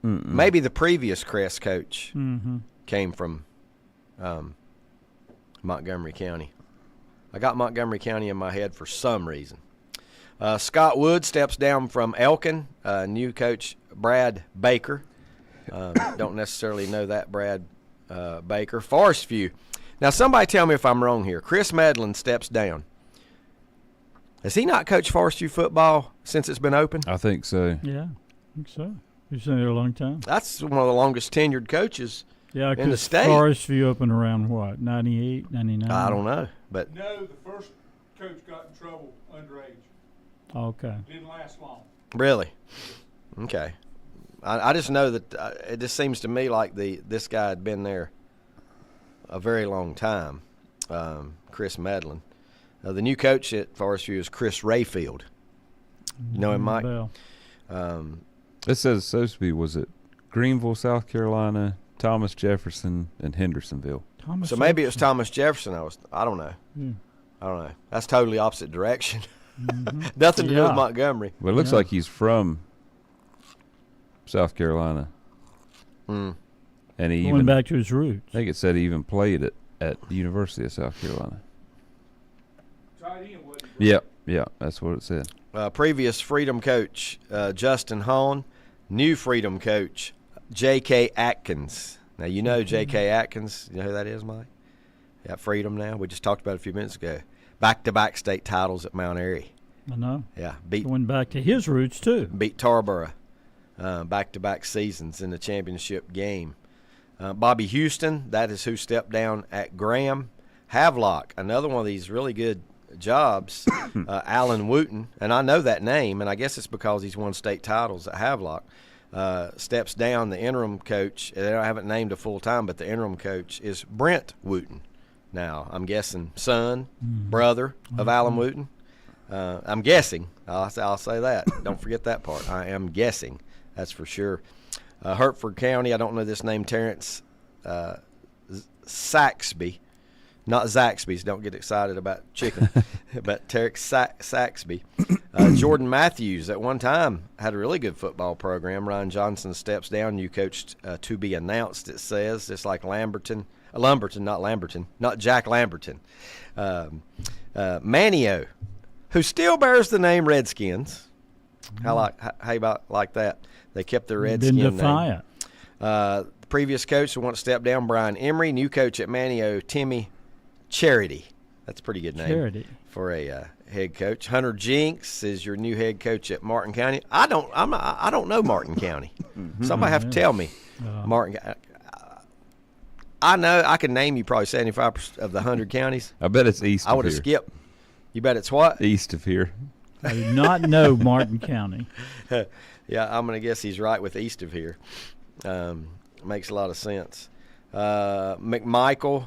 Mm-mm. Maybe the previous Crest coach Mm-hmm. came from Montgomery County. I got Montgomery County in my head for some reason. Scott Wood steps down from Elkin. New coach Brad Baker. Don't necessarily know that Brad Baker. Forest View. Now, somebody tell me if I'm wrong here. Chris Medlin steps down. Has he not coached Forest View football since it's been open? I think so. Yeah, I think so. He's been there a long time. That's one of the longest tenured coaches Yeah, in the because state. Forest View opened around what, 98, 99? I don't know, but No, the first coach got in trouble underage. Okay. Didn't last long. really, okay. I just know that it just seems to me like this guy had been there a very long time. Chris Medlin. The new coach at Forest View is Chris Rayfield. You know him, Mike? Bell. It says Sosby was at Greenville, South Carolina, Thomas Jefferson, and Hendersonville. Thomas So maybe it was Jefferson. Thomas Jefferson. I don't know. Hmm. I don't know. That's totally opposite direction. Mhm. Nothing to do Yeah. with Montgomery. Well, it looks Yeah. like he's from South Carolina. Mm. And he Going even, back to his roots. I think it said he even played at the University of South Carolina. Tight end, wasn't he? Yeah, that's what it said. Previous Freedom coach Justin Hahn, new Freedom coach J.K. Atkins. Now you know J.K. Atkins. You know who that is, Mike? Yeah, Freedom now. We just talked about it a few minutes ago. Back-to-back state titles at Mount Airy. I know. Yeah, Going back to his roots, too. beat Tarboro back-to-back seasons in the championship game. Bobby Houston, that is who stepped down at Graham. Havelock, another one of these really good jobs. Alan Wooten, and I know that name, and I guess it's because he's won state titles at Havelock. Steps down. The interim coach, they haven't named a full-time, but the interim coach is Brent Wooten. Now, I'm guessing son, brother of Alan Wooten. I'm guessing. I'll say that. Don't forget that part. I am guessing. That's for sure. Hertford County, I don't know this name, Terrence Saxby. Not Zaxby's. Don't get excited about chicken. But Terrence Saxby. Jordan Matthews, at one time, had a really good football program. Ryan Johnson steps down. New coach to be announced, it says. Just like Lumberton, not Jack Lamberton. Manio, who still bears the name Redskins. How about like that? They kept the Redskin Been name. defiant. The previous coach who wants to step down, Brian Emery. New coach at Manio, Timmy Charity. That's a pretty good name Charity. for a head coach. Hunter Jinks is your new head coach at Martin County. I don't know Martin County. Somebody have to tell me. Martin. I know I can name you probably 75% of the 100 counties. I bet it's east I of would have here. skipped. You bet it's what? East of here. I do not know Martin County. Yeah, I'm going to guess he's right with east of here. Makes a lot of sense. McMichael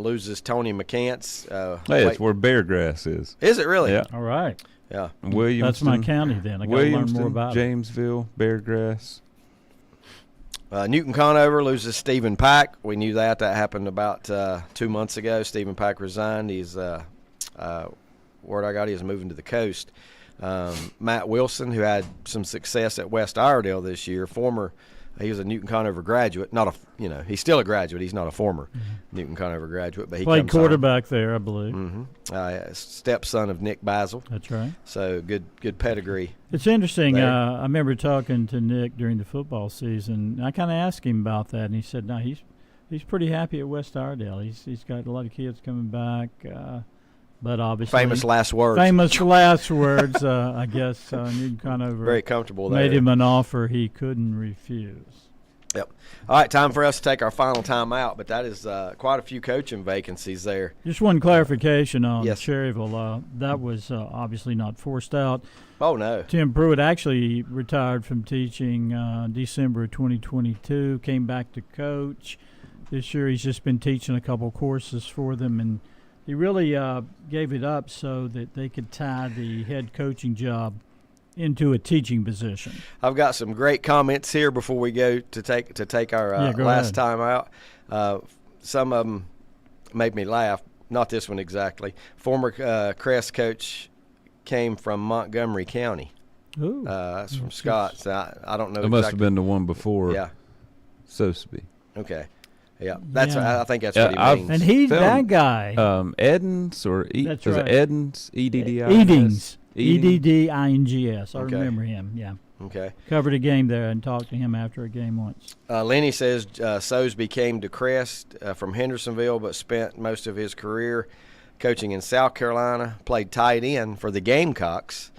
loses Tony McCants. Hey, it's where Beargrass is. Is it really? Yeah. All right. Yeah. Williamston. That's my county then. I got to learn Williamston, more about it. Jamesville, Beargrass. Newton Conover loses Stephen Pack. We knew that. That happened about 2 months ago. Stephen Pack resigned. He's word I got, he is moving to the coast. Matt Wilson, who had some success at West Iredale this year, he was a Newton Conover graduate. He's still a graduate. He's not a former Newton Conover graduate, but he played comes home. quarterback there, I believe. Stepson of Nick Basil. That's right. So good pedigree. It's interesting. there. I remember talking to Nick during the football season. I kind of asked him about that, and he said, "No, he's pretty happy at West Iredale. He's got a lot of kids coming back." But obviously, Famous last words. Famous last words. I guess Newton Conover Very comfortable there. made him an offer he couldn't refuse. Yep. All right, time for us to take our final time out, but that is quite a few coaching vacancies there. Just one clarification on Yes. Cherryville. That was obviously not forced out. Oh, no. Tim Pruitt actually retired from teaching December of 2022, came back to coach. This year he's just been teaching a couple courses for them, and he really gave it up so that they could tie the head coaching job into a teaching position. I've got some great comments here before we go to take our last time out. Some of them made me laugh. Not this one exactly. Former Crest coach came from Montgomery County. Ooh. That's from Scott. So I don't know. It must have been the one before. Yeah. Sosby. Okay. Yeah. That's. Yeah. I think that's what he means. And he's that guy. Edens or That's was right. it Edens? EDDI. Edings. EDDINGS. I Okay. remember him. Yeah. Okay. Covered a game there and talked to him after a game once. Lenny says Sosby came to Crest from Hendersonville, but spent most of his career coaching in South Carolina. Played tight end for the Gamecocks,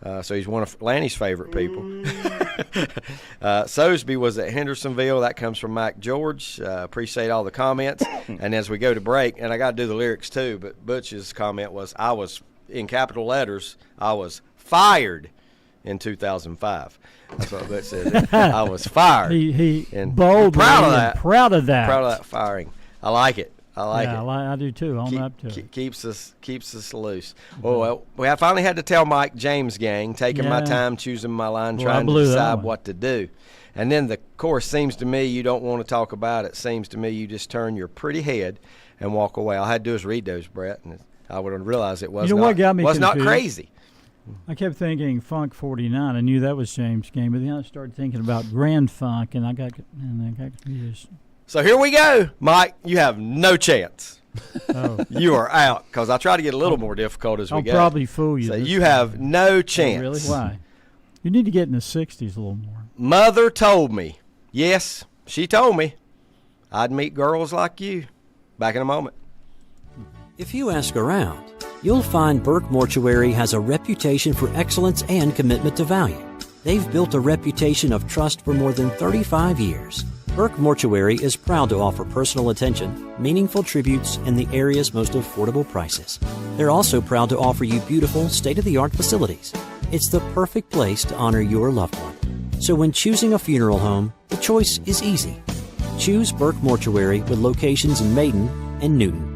so he's one of Lanny's favorite people. Sosby was at Hendersonville. That comes from Mike George. Appreciate all the comments. And as we go to break, and I got to do the lyrics too, but Butch's comment was, I was, in capital letters, I was fired in 2005. That's what Butch said. I was fired. He and boldly proud of that. Proud of that. Proud of that firing. I like it. I like it. I do too. Own up to it. Keeps us loose. Well, I finally had to tell Mike James gang, taking my time, choosing my line, trying to decide what to do. And then the course seems to me you don't want to talk about it. Seems to me you just turn your pretty head and walk away. All I had to do is read those, Brett, and I would have realized it was what got me was not confused? crazy. I kept thinking Funk 49. I knew that was James' game, but then I started thinking about Grand Funk, and I got confused. So here we go, Mike. You have no chance. Oh. You are out, because I try to get a little more difficult as we go. I'll probably fool you. So you have no chance. Oh, really? Why? You need to get in the 60s a little more. Mother told me. Yes, she told me I'd meet girls like you. Back in a moment. If you ask around, you'll find Burke Mortuary has a reputation for excellence and commitment to value. They've built a reputation of trust for more than 35 years. Burke Mortuary is proud to offer personal attention, meaningful tributes, and the area's most affordable prices. They're also proud to offer you beautiful, state-of-the-art facilities. It's the perfect place to honor your loved one. So when choosing a funeral home, the choice is easy. Choose Burke Mortuary with locations in Maiden and Newton.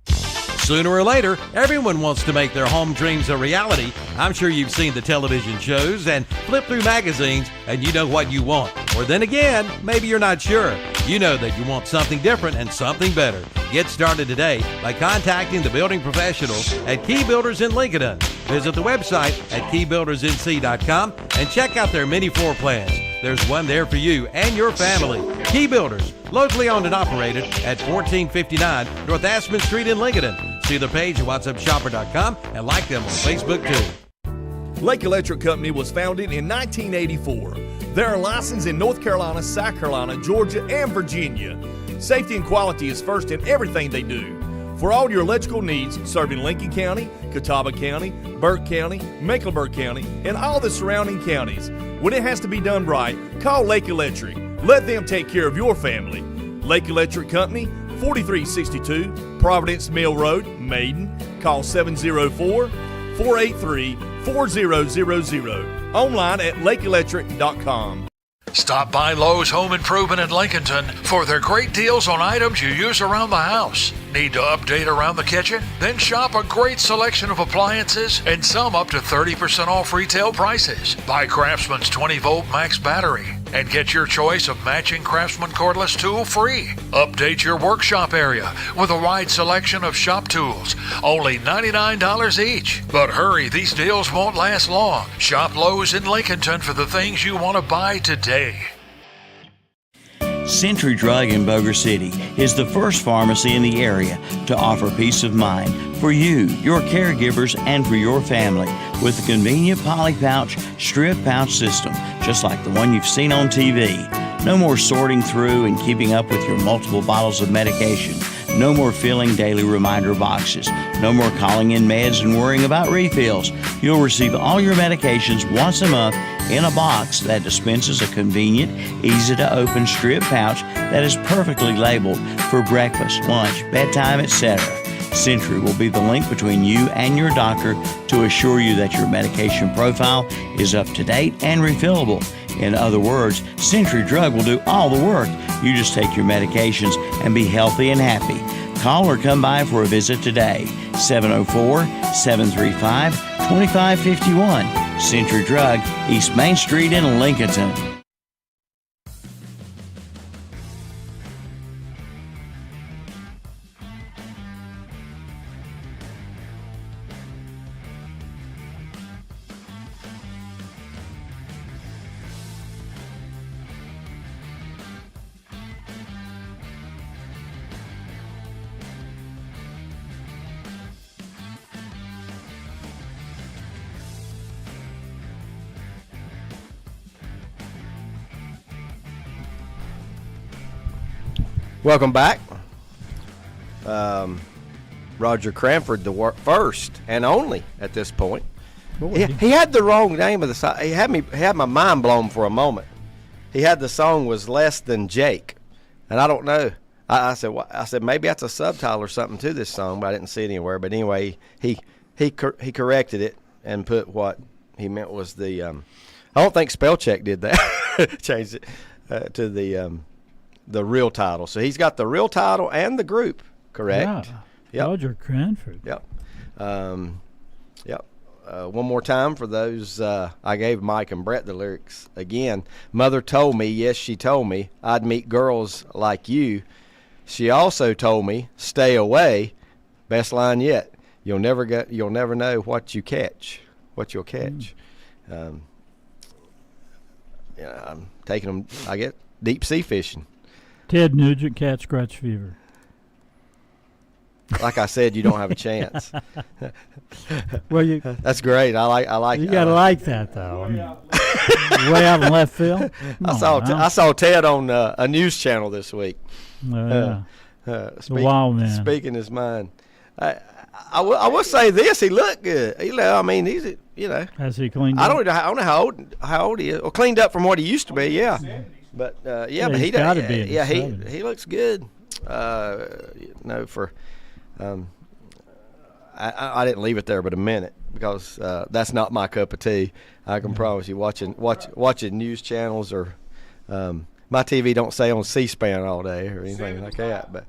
Sooner or later, everyone wants to make their home dreams a reality. I'm sure you've seen the television shows and flip through magazines and you know what you want. Or then again, maybe you're not sure. You know that you want something different and something better. Get started today by contacting the building professionals at Key Builders in Lincoln. Visit the website at keybuildersnc.com and check out their many floor plans. There's one there for you and your family. Key Builders, locally owned and operated at 1459 North Aspen Street in Lincoln. See the page at whatsupshopper.com and like them on Facebook too. Lake Electric Company was founded in 1984. They are licensed in North Carolina, South Carolina, Georgia, and Virginia. Safety and quality is first in everything they do. For all your electrical needs, serving Lincoln County, Catawba County, Burke County, Mecklenburg County, and all the surrounding counties. When it has to be done right, call Lake Electric. Let them take care of your family. Lake Electric Company, 4362 Providence Mill Road, Maiden. Call 704-483-4000. Online at lakeelectric.com. Stop by Lowe's Home Improvement in Lincolnton for their great deals on items you use around the house. Need to update around the kitchen? Then shop a great selection of appliances and some up to 30% off retail prices. Buy Craftsman's 20-volt max battery and get your choice of matching Craftsman cordless tool free. Update your workshop area with a wide selection of shop tools, only $99 each. But hurry, these deals won't last long. Shop Lowe's in Lincolnton for the things you want to buy today. Century Drug in Boger City is the first pharmacy in the area to offer peace of mind for you, your caregivers, and for your family with a convenient poly pouch, strip pouch system, just like the one you've seen on TV. No more sorting through and keeping up with your multiple bottles of medication. No more filling daily reminder boxes. No more calling in meds and worrying about refills. You'll receive all your medications once a month in a box that dispenses a convenient, easy-to-open strip pouch that is perfectly labeled for breakfast, lunch, bedtime, etc. Century will be the link between you and your doctor to assure you that your medication profile is up to date and refillable. In other words, Century Drug will do all the work. You just take your medications and be healthy and happy. Call or come by for a visit today. 704-735-2551. Century Drug, East Main Street in Lincolnton. Welcome back. Roger Cranford, the first and only at this point He had the wrong name of the song. He had my mind blown for a moment. He had the song was Less Than Jake, and I don't know. I said maybe that's a subtitle or something to this song, but I didn't see it anywhere. But anyway, he corrected it and put what he meant was the. I don't think Spellcheck did that. Changed it to the real title. So he's got the real title and the group correct. Yeah. Roger Cranford. Yep. Yep. One more time for those. I gave Mike and Brett the lyrics again. Mother told me, yes, she told me, I'd meet girls like you. She also told me, stay away. Best line yet. You'll never know what you'll catch. I'm taking them. I get deep sea fishing. Ted Nugent, cat scratch fever. Like I said, you don't have a chance. Well, that's great. I like. You gotta like that though. I mean, way out in left field. I saw Ted on a news channel this week. Wow, man. Speaking his mind. I will say this: he looked good. I mean, he's Has he cleaned up? I don't know how old he is. Well, cleaned up from what he used to be. Yeah, but but he gotta be. he looks good. For. I didn't leave it there but a minute because that's not my cup of tea. I can promise you, watching news channels or my TV don't say on C-SPAN all day or anything like that. But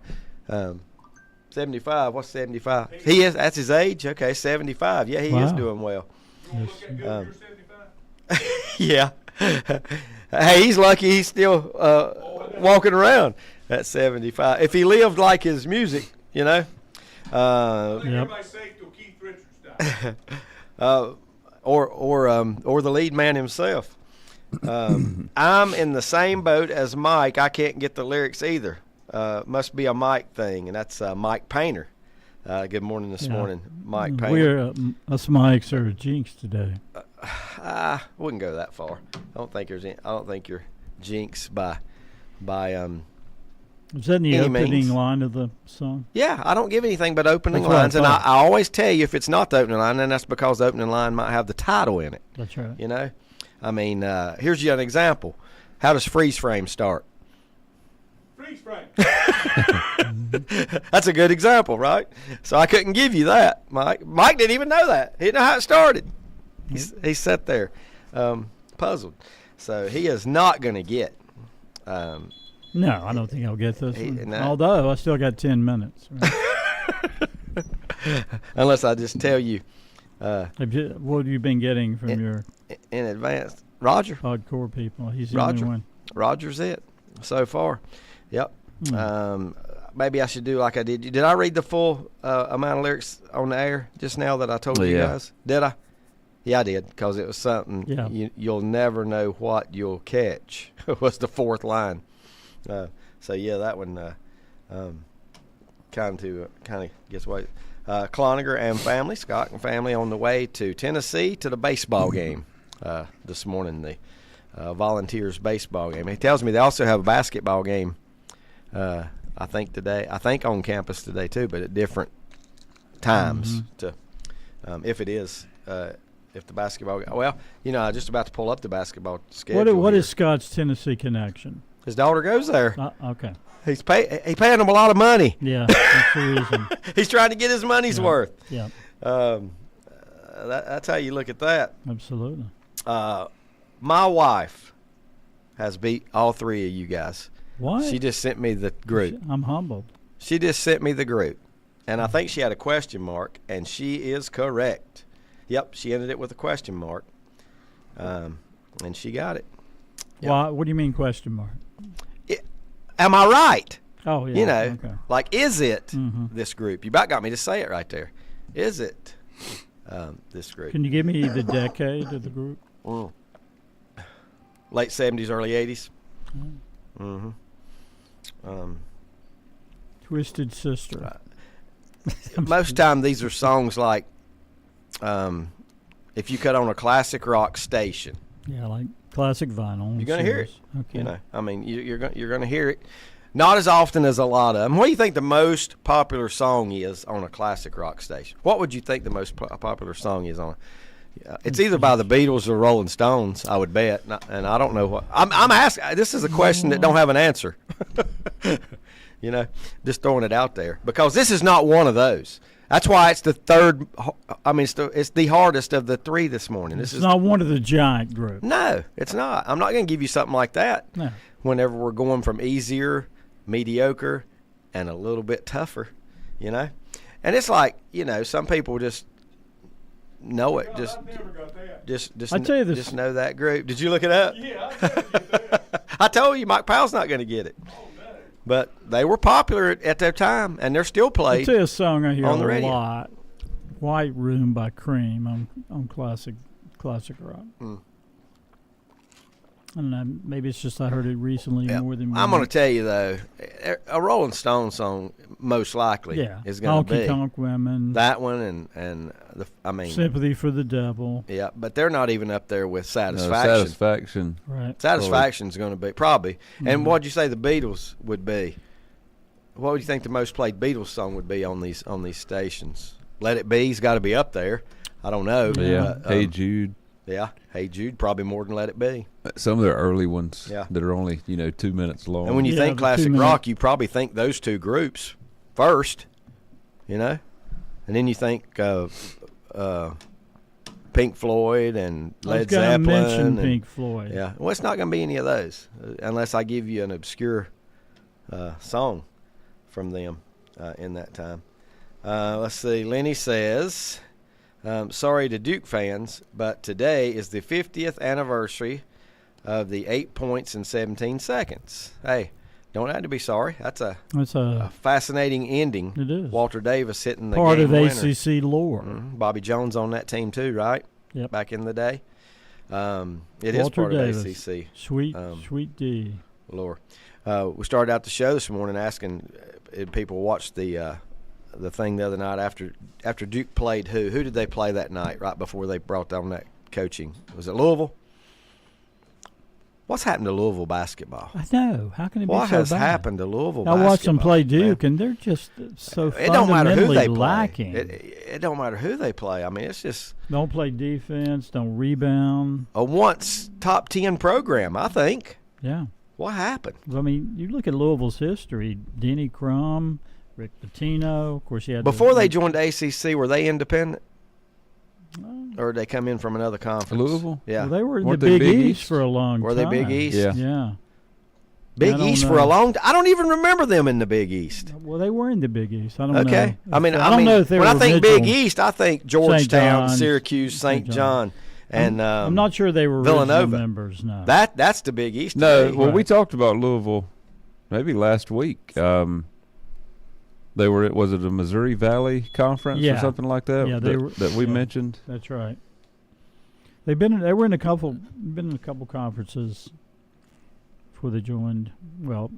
75, what's 75? He is. That's his age. Okay, 75. Yeah, he is doing well. Yeah. Hey, he's lucky he's still walking around at 75. If he lived like his music, Everybody say till Keith Richards died. or the lead man himself. I'm in the same boat as Mike. I can't get the lyrics either. Must be a Mike thing, and that's Mike Painter. Good morning this morning, Mike Painter. We're us Mikes are jinx today. I wouldn't go that far. I don't think you're jinx by Is that in the opening line of the song? Yeah, I don't give anything but opening lines, and I always tell you if it's not the opening line, then that's because the opening line might have the title in it. That's right. I mean, here's you an example. How does freeze frame start? Freeze frame. That's a good example, right? So I couldn't give you that, Mike. Mike didn't even know that. He didn't know how it started. He sat there puzzled. So he is not going to get no, I don't think I'll get this one. Although I still got 10 minutes. Right? Unless I just tell you. What have you been getting from your in advance? Roger. Hardcore people. He's the only one. Roger's it so far. Yep. Maybe I should do like I did. Did I read the full amount of lyrics on the air just now that I told you guys? Did I? Yeah, I did, because it was something you'll never know what you'll catch was the fourth line. So yeah, that one kind of gets away. Cloninger and family, Scott and family, on the way to Tennessee to the baseball game this morning, the Volunteers baseball game. He tells me they also have a basketball game. I think on campus today too, but at different times. If it is. If the basketball, I'm just about to pull up the basketball schedule. What is Scott's Tennessee connection? His daughter goes there. Okay. He's paying him a lot of money. Yeah, that's the reason. He's trying to get his money's worth. Yeah. That's how you look at that. Absolutely. My wife has beat all three of you guys. What? She just sent me the group. I'm humbled. She just sent me the group, and I think she had a question mark, and she is correct. Yep, she ended it with a question mark, and she got it. Yep. Well, what do you mean question mark? Am I right? Oh, yeah. Like, is it this group? You about got me to say it right there. Is it this group? Can you give me the decade of the group? Late 70s, early 80s. Twisted Sister. Most time these are songs like if you cut on a classic rock station. Yeah, like classic vinyl. You're going to hear it. Okay. I mean, you're going to hear it. Not as often as a lot of them. What do you think the most popular song is on a classic rock station? What would you think the most popular song is on? It's either by the Beatles or Rolling Stones, I would bet, and I don't know what. I'm asking. This is a question that don't have an answer. You know, just throwing it out there because this is not one of those. That's why it's the third. I mean, it's the hardest of the three this morning. It's not one of the giant groups. No, it's not. I'm not going to give you something like that. No. Whenever we're going from easier, mediocre, and a little bit tougher, you know, and it's like, you know, some people just know it. Just I tell you this. Just know that group. Did you look it up? Yeah, I told you that. I told you Mike Powell's not going to get it. But they were popular at their time, and they're still played. I'll tell you a song I hear on the a radio. lot. White Room by Cream on classic rock. I don't know. Maybe it's just I heard it recently more than I'm going to tell you, though, a Rolling Stone song most likely is going to be Honky Tonk Women. that one and Sympathy for the Devil. Yeah, but they're not even up there with Satisfaction. No, Satisfaction. Right. Satisfaction's going to be probably. And what'd you say the Beatles would be? What would you think the most played Beatles song would be on these stations? Let It Be's got to be up there. I don't know. Yeah. But, Hey Jude. Yeah, Hey Jude probably more than Let It Be. Some of their early ones Yeah. that are only 2 minutes long. And when you think classic rock, you probably think those two groups first, you know, and then you think Pink Floyd and Led Zeppelin. Mention Pink Floyd. Yeah, well, it's not going to be any of those unless I give you an obscure song from them in that time. Let's see. Lenny says, sorry to Duke fans, but today is the 50th anniversary of the 8 points in 17 seconds. Hey, don't have to be sorry. That's a fascinating ending. It is. Walter Davis hitting the part game of winner. ACC lore. Bobby Jones on that team too, right? Yep. Back in the day. It is Walter part Davis. of ACC. Sweet D. Lore. We started out the show this morning asking if people watched the thing the other night after Duke played who? Who did they play that night right before they brought down that coaching? Was it Louisville? What's happened to Louisville basketball? I know. How can it be What so has bad? happened to Louisville I basketball? watched them play Duke, man? and they're just so It don't matter who they play. lacking. It don't matter who they play. I mean, it's just Don't play defense. Don't rebound. a once top 10 program, I think. Yeah. What happened? I mean, you look at Louisville's history. Denny Crum, Rick Pitino. Of course, he had Before they joined the ACC, were they independent? Or did they come in from another conference? Louisville? Yeah. Well, they were in Weren't the they Big Big East for a long Were time. they Big East? Yeah. Yeah. Big I don't East for know. a long time? I don't even remember them in the Big East. Well, they were in the Big East. I don't know. Okay. I mean, I don't know if they when were I think original Big East, I think Georgetown, John's, Syracuse, St. John, and I'm not sure they were Villanova original members. No. That's the Big East. to No, me. well, we talked about Louisville maybe last week. They were. Was it a Missouri Valley Conference or something like that? Yeah, that we mentioned. That's right. They were in a couple conferences before they joined. Well,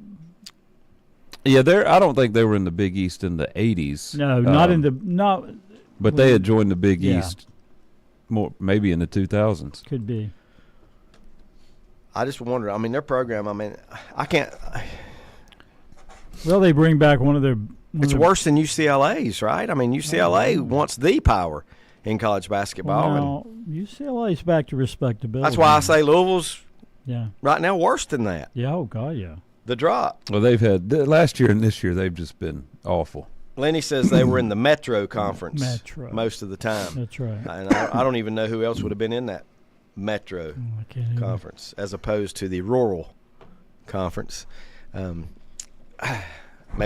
yeah, I don't think they were in the Big East in the '80s. no, not. But they had joined the Big Yeah. East more maybe in the 2000s. Could be. I just wonder. I mean, their program. I mean, I can't. Well, they bring back one of their. It's worse than UCLA's, right? I mean, UCLA wants the power in college basketball. Well, UCLA's back to respectability. That's why I say Louisville's right now worse than that. Yeah, oh God, yeah. The drop. Well, they've had last year and this year they've just been awful. Lenny says they were in the Metro Conference Metro. most of the time. That's right. And I don't even know who else would have been in that Metro Conference as opposed to the Rural Conference. Maybe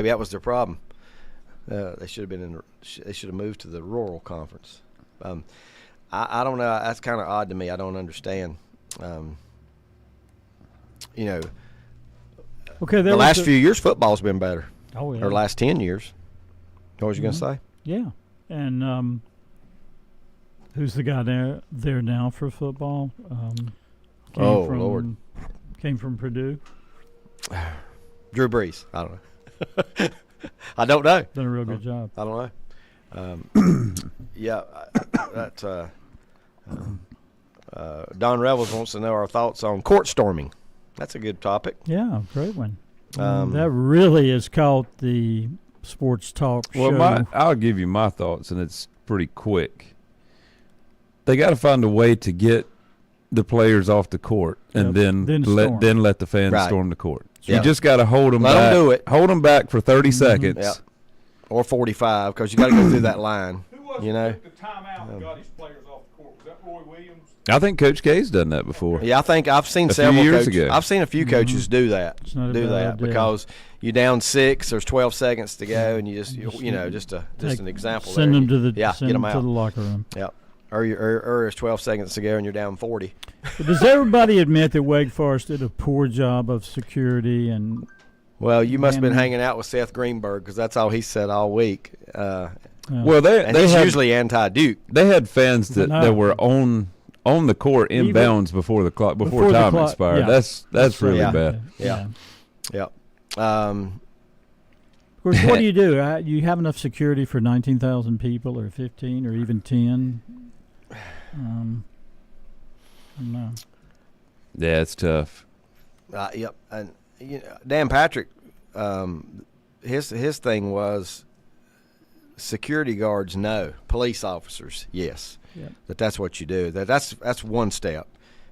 that was their problem. They should have been they should have moved to the Rural Conference. I don't know. That's kind of odd to me. I don't understand. Okay, the last few years football's been better. Oh yeah. Or last 10 years. What was you going to say? Yeah, and who's the guy there now for football? Lord, came from Purdue. Drew Brees. I don't know. I don't know. Done a real good job. I don't know. Yeah, that's Don Revels wants to know our thoughts on court storming. That's a good topic. Yeah, great one. That really has caught the sports talk show. Well, I'll give you my thoughts, and it's pretty quick. they got to find a way to get the players off the court, and then let the fans storm the court. You just got to hold them back. Let them do it. Hold them back for 30 seconds. Yep. Or 45, because you got to go through that line. Who was you know? the timeout and got his players off the court? Was that Roy Williams? I think Coach K's done that before. Yeah, I think I've seen a several few years coaches. ago. I've seen a few coaches do that. Idea. Because you down 6, there's 12 seconds to go, and you just an example. Send there. them to the get send them them out to the locker room. Yep. Or there's 12 seconds to go, and you're down 40. But does everybody admit that Wake Forest did a poor job of security and? Well, you must have been hanging out with Seth Greenberg, because that's all he said all week. Well, he's usually anti-Duke. They had fans that were on the court inbounds before time expired. Yeah. That's really bad. Yeah. Of course, what do? You have enough security for 19,000 people, or 15, or even 10? No. Yeah, it's tough. Yep. And Dan Patrick, his thing was security guards, no. Police officers, yes. Yep. That's what you do. That's one step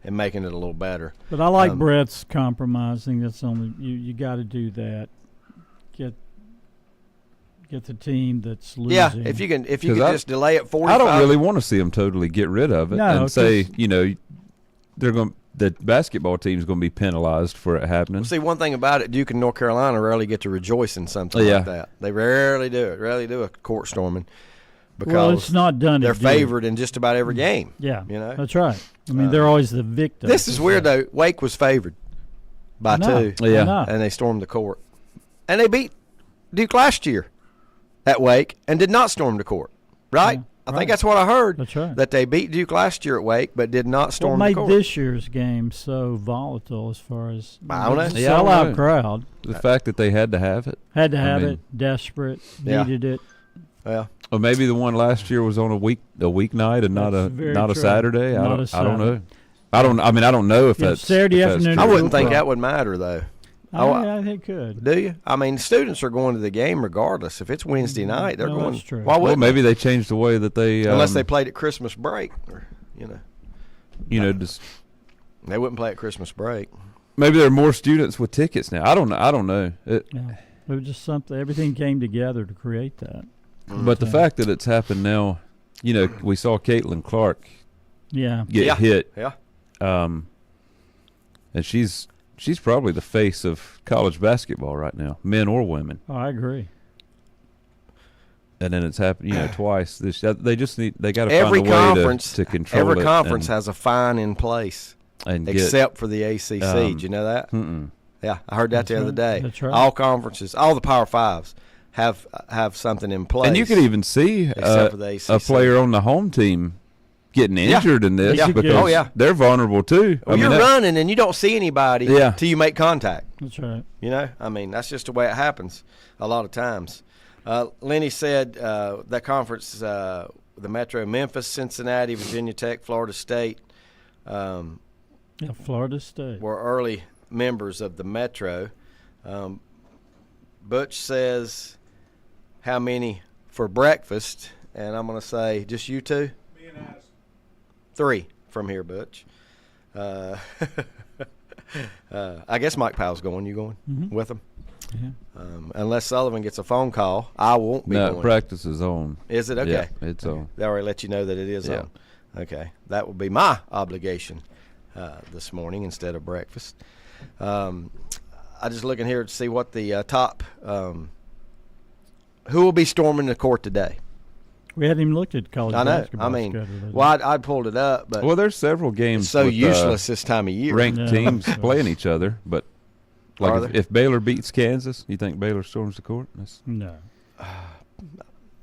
in making it a little better. But I like Brett's compromising. That's only you got to do that. Get the team that's losing. Yeah, if you can just delay it 45. I don't really want to see them totally get rid of it and say, the basketball team's going to be penalized for it happening. Well, see, one thing about it, Duke and North Carolina rarely get to rejoice in something like that. They rarely do it. Rarely do a court storming, because it's not done. They're favored in just about every game. Yeah, that's right. I mean, they're always the victim. This is weird though. Wake was favored by 2. Yeah, and they stormed the court, and they beat Duke last year at Wake and did not storm the court. Right. Yeah. I think that's what I heard. That's right. That they beat Duke last year at Wake, but did not storm the court. What made this year's game so volatile as far as I don't know. Sellout crowd. The fact that they had to have it. Desperate, needed it. Yeah. Or maybe the one last year was on a weeknight and not a Saturday. I don't know. I don't know if that's Saturday afternoon. I wouldn't think that would matter though. I think it could. Do you? I mean, students are going to the game regardless. If it's Wednesday night, they're going. That's true. Why wouldn't maybe they changed the way that they. Unless they played at Christmas break, or just they wouldn't play at Christmas break. Maybe there are more students with tickets now. I don't know. It was just something. Everything came together to create that. But the fact that it's happened now, we saw Caitlin Clark. Get hit. Yeah. And she's probably the face of college basketball right now, men or women. Oh, I agree. And then it's happened, twice. They got to every find a way conference to control it. Every conference has a fine in place, except for the ACC. Did you know that? Yeah, I heard that the other day. That's right. All conferences, all the Power Fives have something in place. And you could even see for the ACC. a player on the home team getting injured in this because they're vulnerable too. Well, you're running and you don't see anybody till you make contact. That's right. That's just the way it happens a lot of times. Lenny said that conference, the Metro, Memphis, Cincinnati, Virginia Tech, Florida State. Florida State were early members of the Metro. Butch says, how many for breakfast? And I'm going to say, just you two? 3 from here, Butch. I guess Mike Powell's going. You going with him? Yeah. Unless Sullivan gets a phone call, I won't be going. No, practice is on. Is it? Okay. Yeah, it's on. They already let you know that it is on. Okay. That will be my obligation this morning instead of breakfast. I just looking here to see what the top who will be storming the court today. We hadn't even looked at college basketball. I mean, I pulled it up, but there's several games. It's so with, useless this time of year. Ranked teams playing each other, but if Baylor beats Kansas, you think Baylor storms the court? No.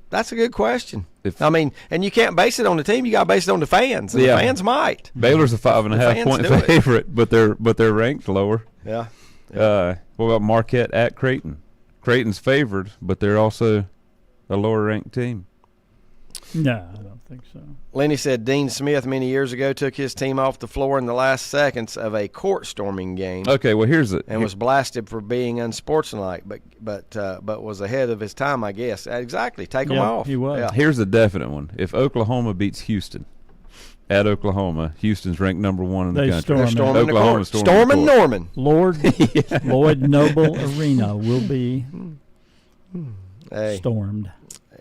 That's a good question. And you can't base it on the team. You got to base it on the fans. And the fans might. Baylor's a 5.5 point favorite, but they're ranked lower. Yeah. What about Marquette at Creighton? Creighton's favored, but they're also a lower ranked team. No, I don't think so. Lenny said Dean Smith many years ago took his team off the floor in the last seconds of a court storming game. Okay, well here's it. And was blasted for being unsportsmanlike, but was ahead of his time, I guess. Exactly, take him off. He was. Yeah. Here's a definite one. If Oklahoma beats Houston, at Oklahoma. Houston's ranked number 1 in the They country. storm it. Storming the Oklahoma court. Storming the court. Norman. Lloyd Noble Arena will be Hey. stormed.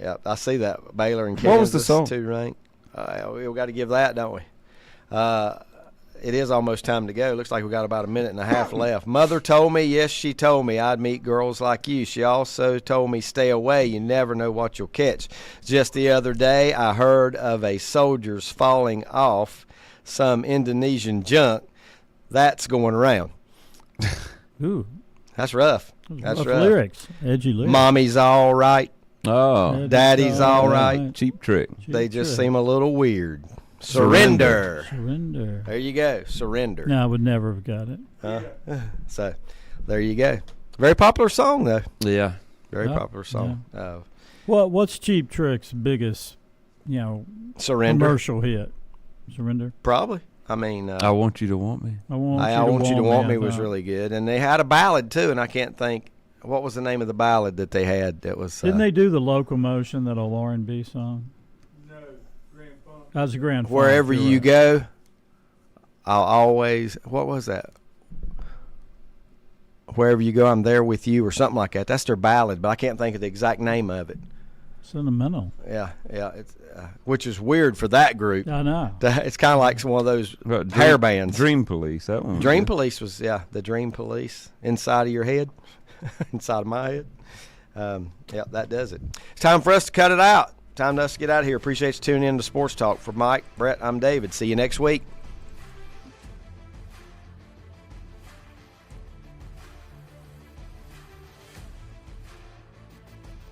Yeah, I see that. Baylor and Kansas. What was the song? 2 ranked. We got to give that, don't we? It is almost time to go. Looks like we got about a minute and a half left. Mother told me, yes, she told me I'd meet girls like you. She also told me stay away. You never know what you'll catch. Just the other day, I heard of a soldier's falling off some Indonesian junk. That's going around. Ooh, That's rough. That's rough rough. lyrics, edgy lyrics. Mommy's all right. Oh, Daddy's all right. cheap trick. They just seem a little weird. Surrender. Surrender. There you go. Surrender. No, I would never have got it. So, there you go. Very popular song, though. Yeah. Very Yep, popular song. What's Cheap Trick's biggest, Surrender. commercial hit? Surrender. Probably. I mean, I Want You to Want Me. I want you to want me I was thought. really good, and they had a ballad too, and I can't think what was the name of the ballad that they had. That was Didn't they do the Locomotion, that old R&B song? That was a Grand Funk. Wherever you're You right. Go, I'll always. What was that? Wherever You Go, I'm There With You, or something like that. That's their ballad, but I can't think of the exact name of it. Sentimental. Yeah, it's which is weird for that group. I know. It's kind of like one of those hair bands. Dream Police. That one. Dream Police was the Dream Police inside of your head, inside of my head. That does it. It's time for us to cut it out. Time for us to get out of here. Appreciate you tuning in to Sports Talk. For Mike, Brett, I'm David. See you next week.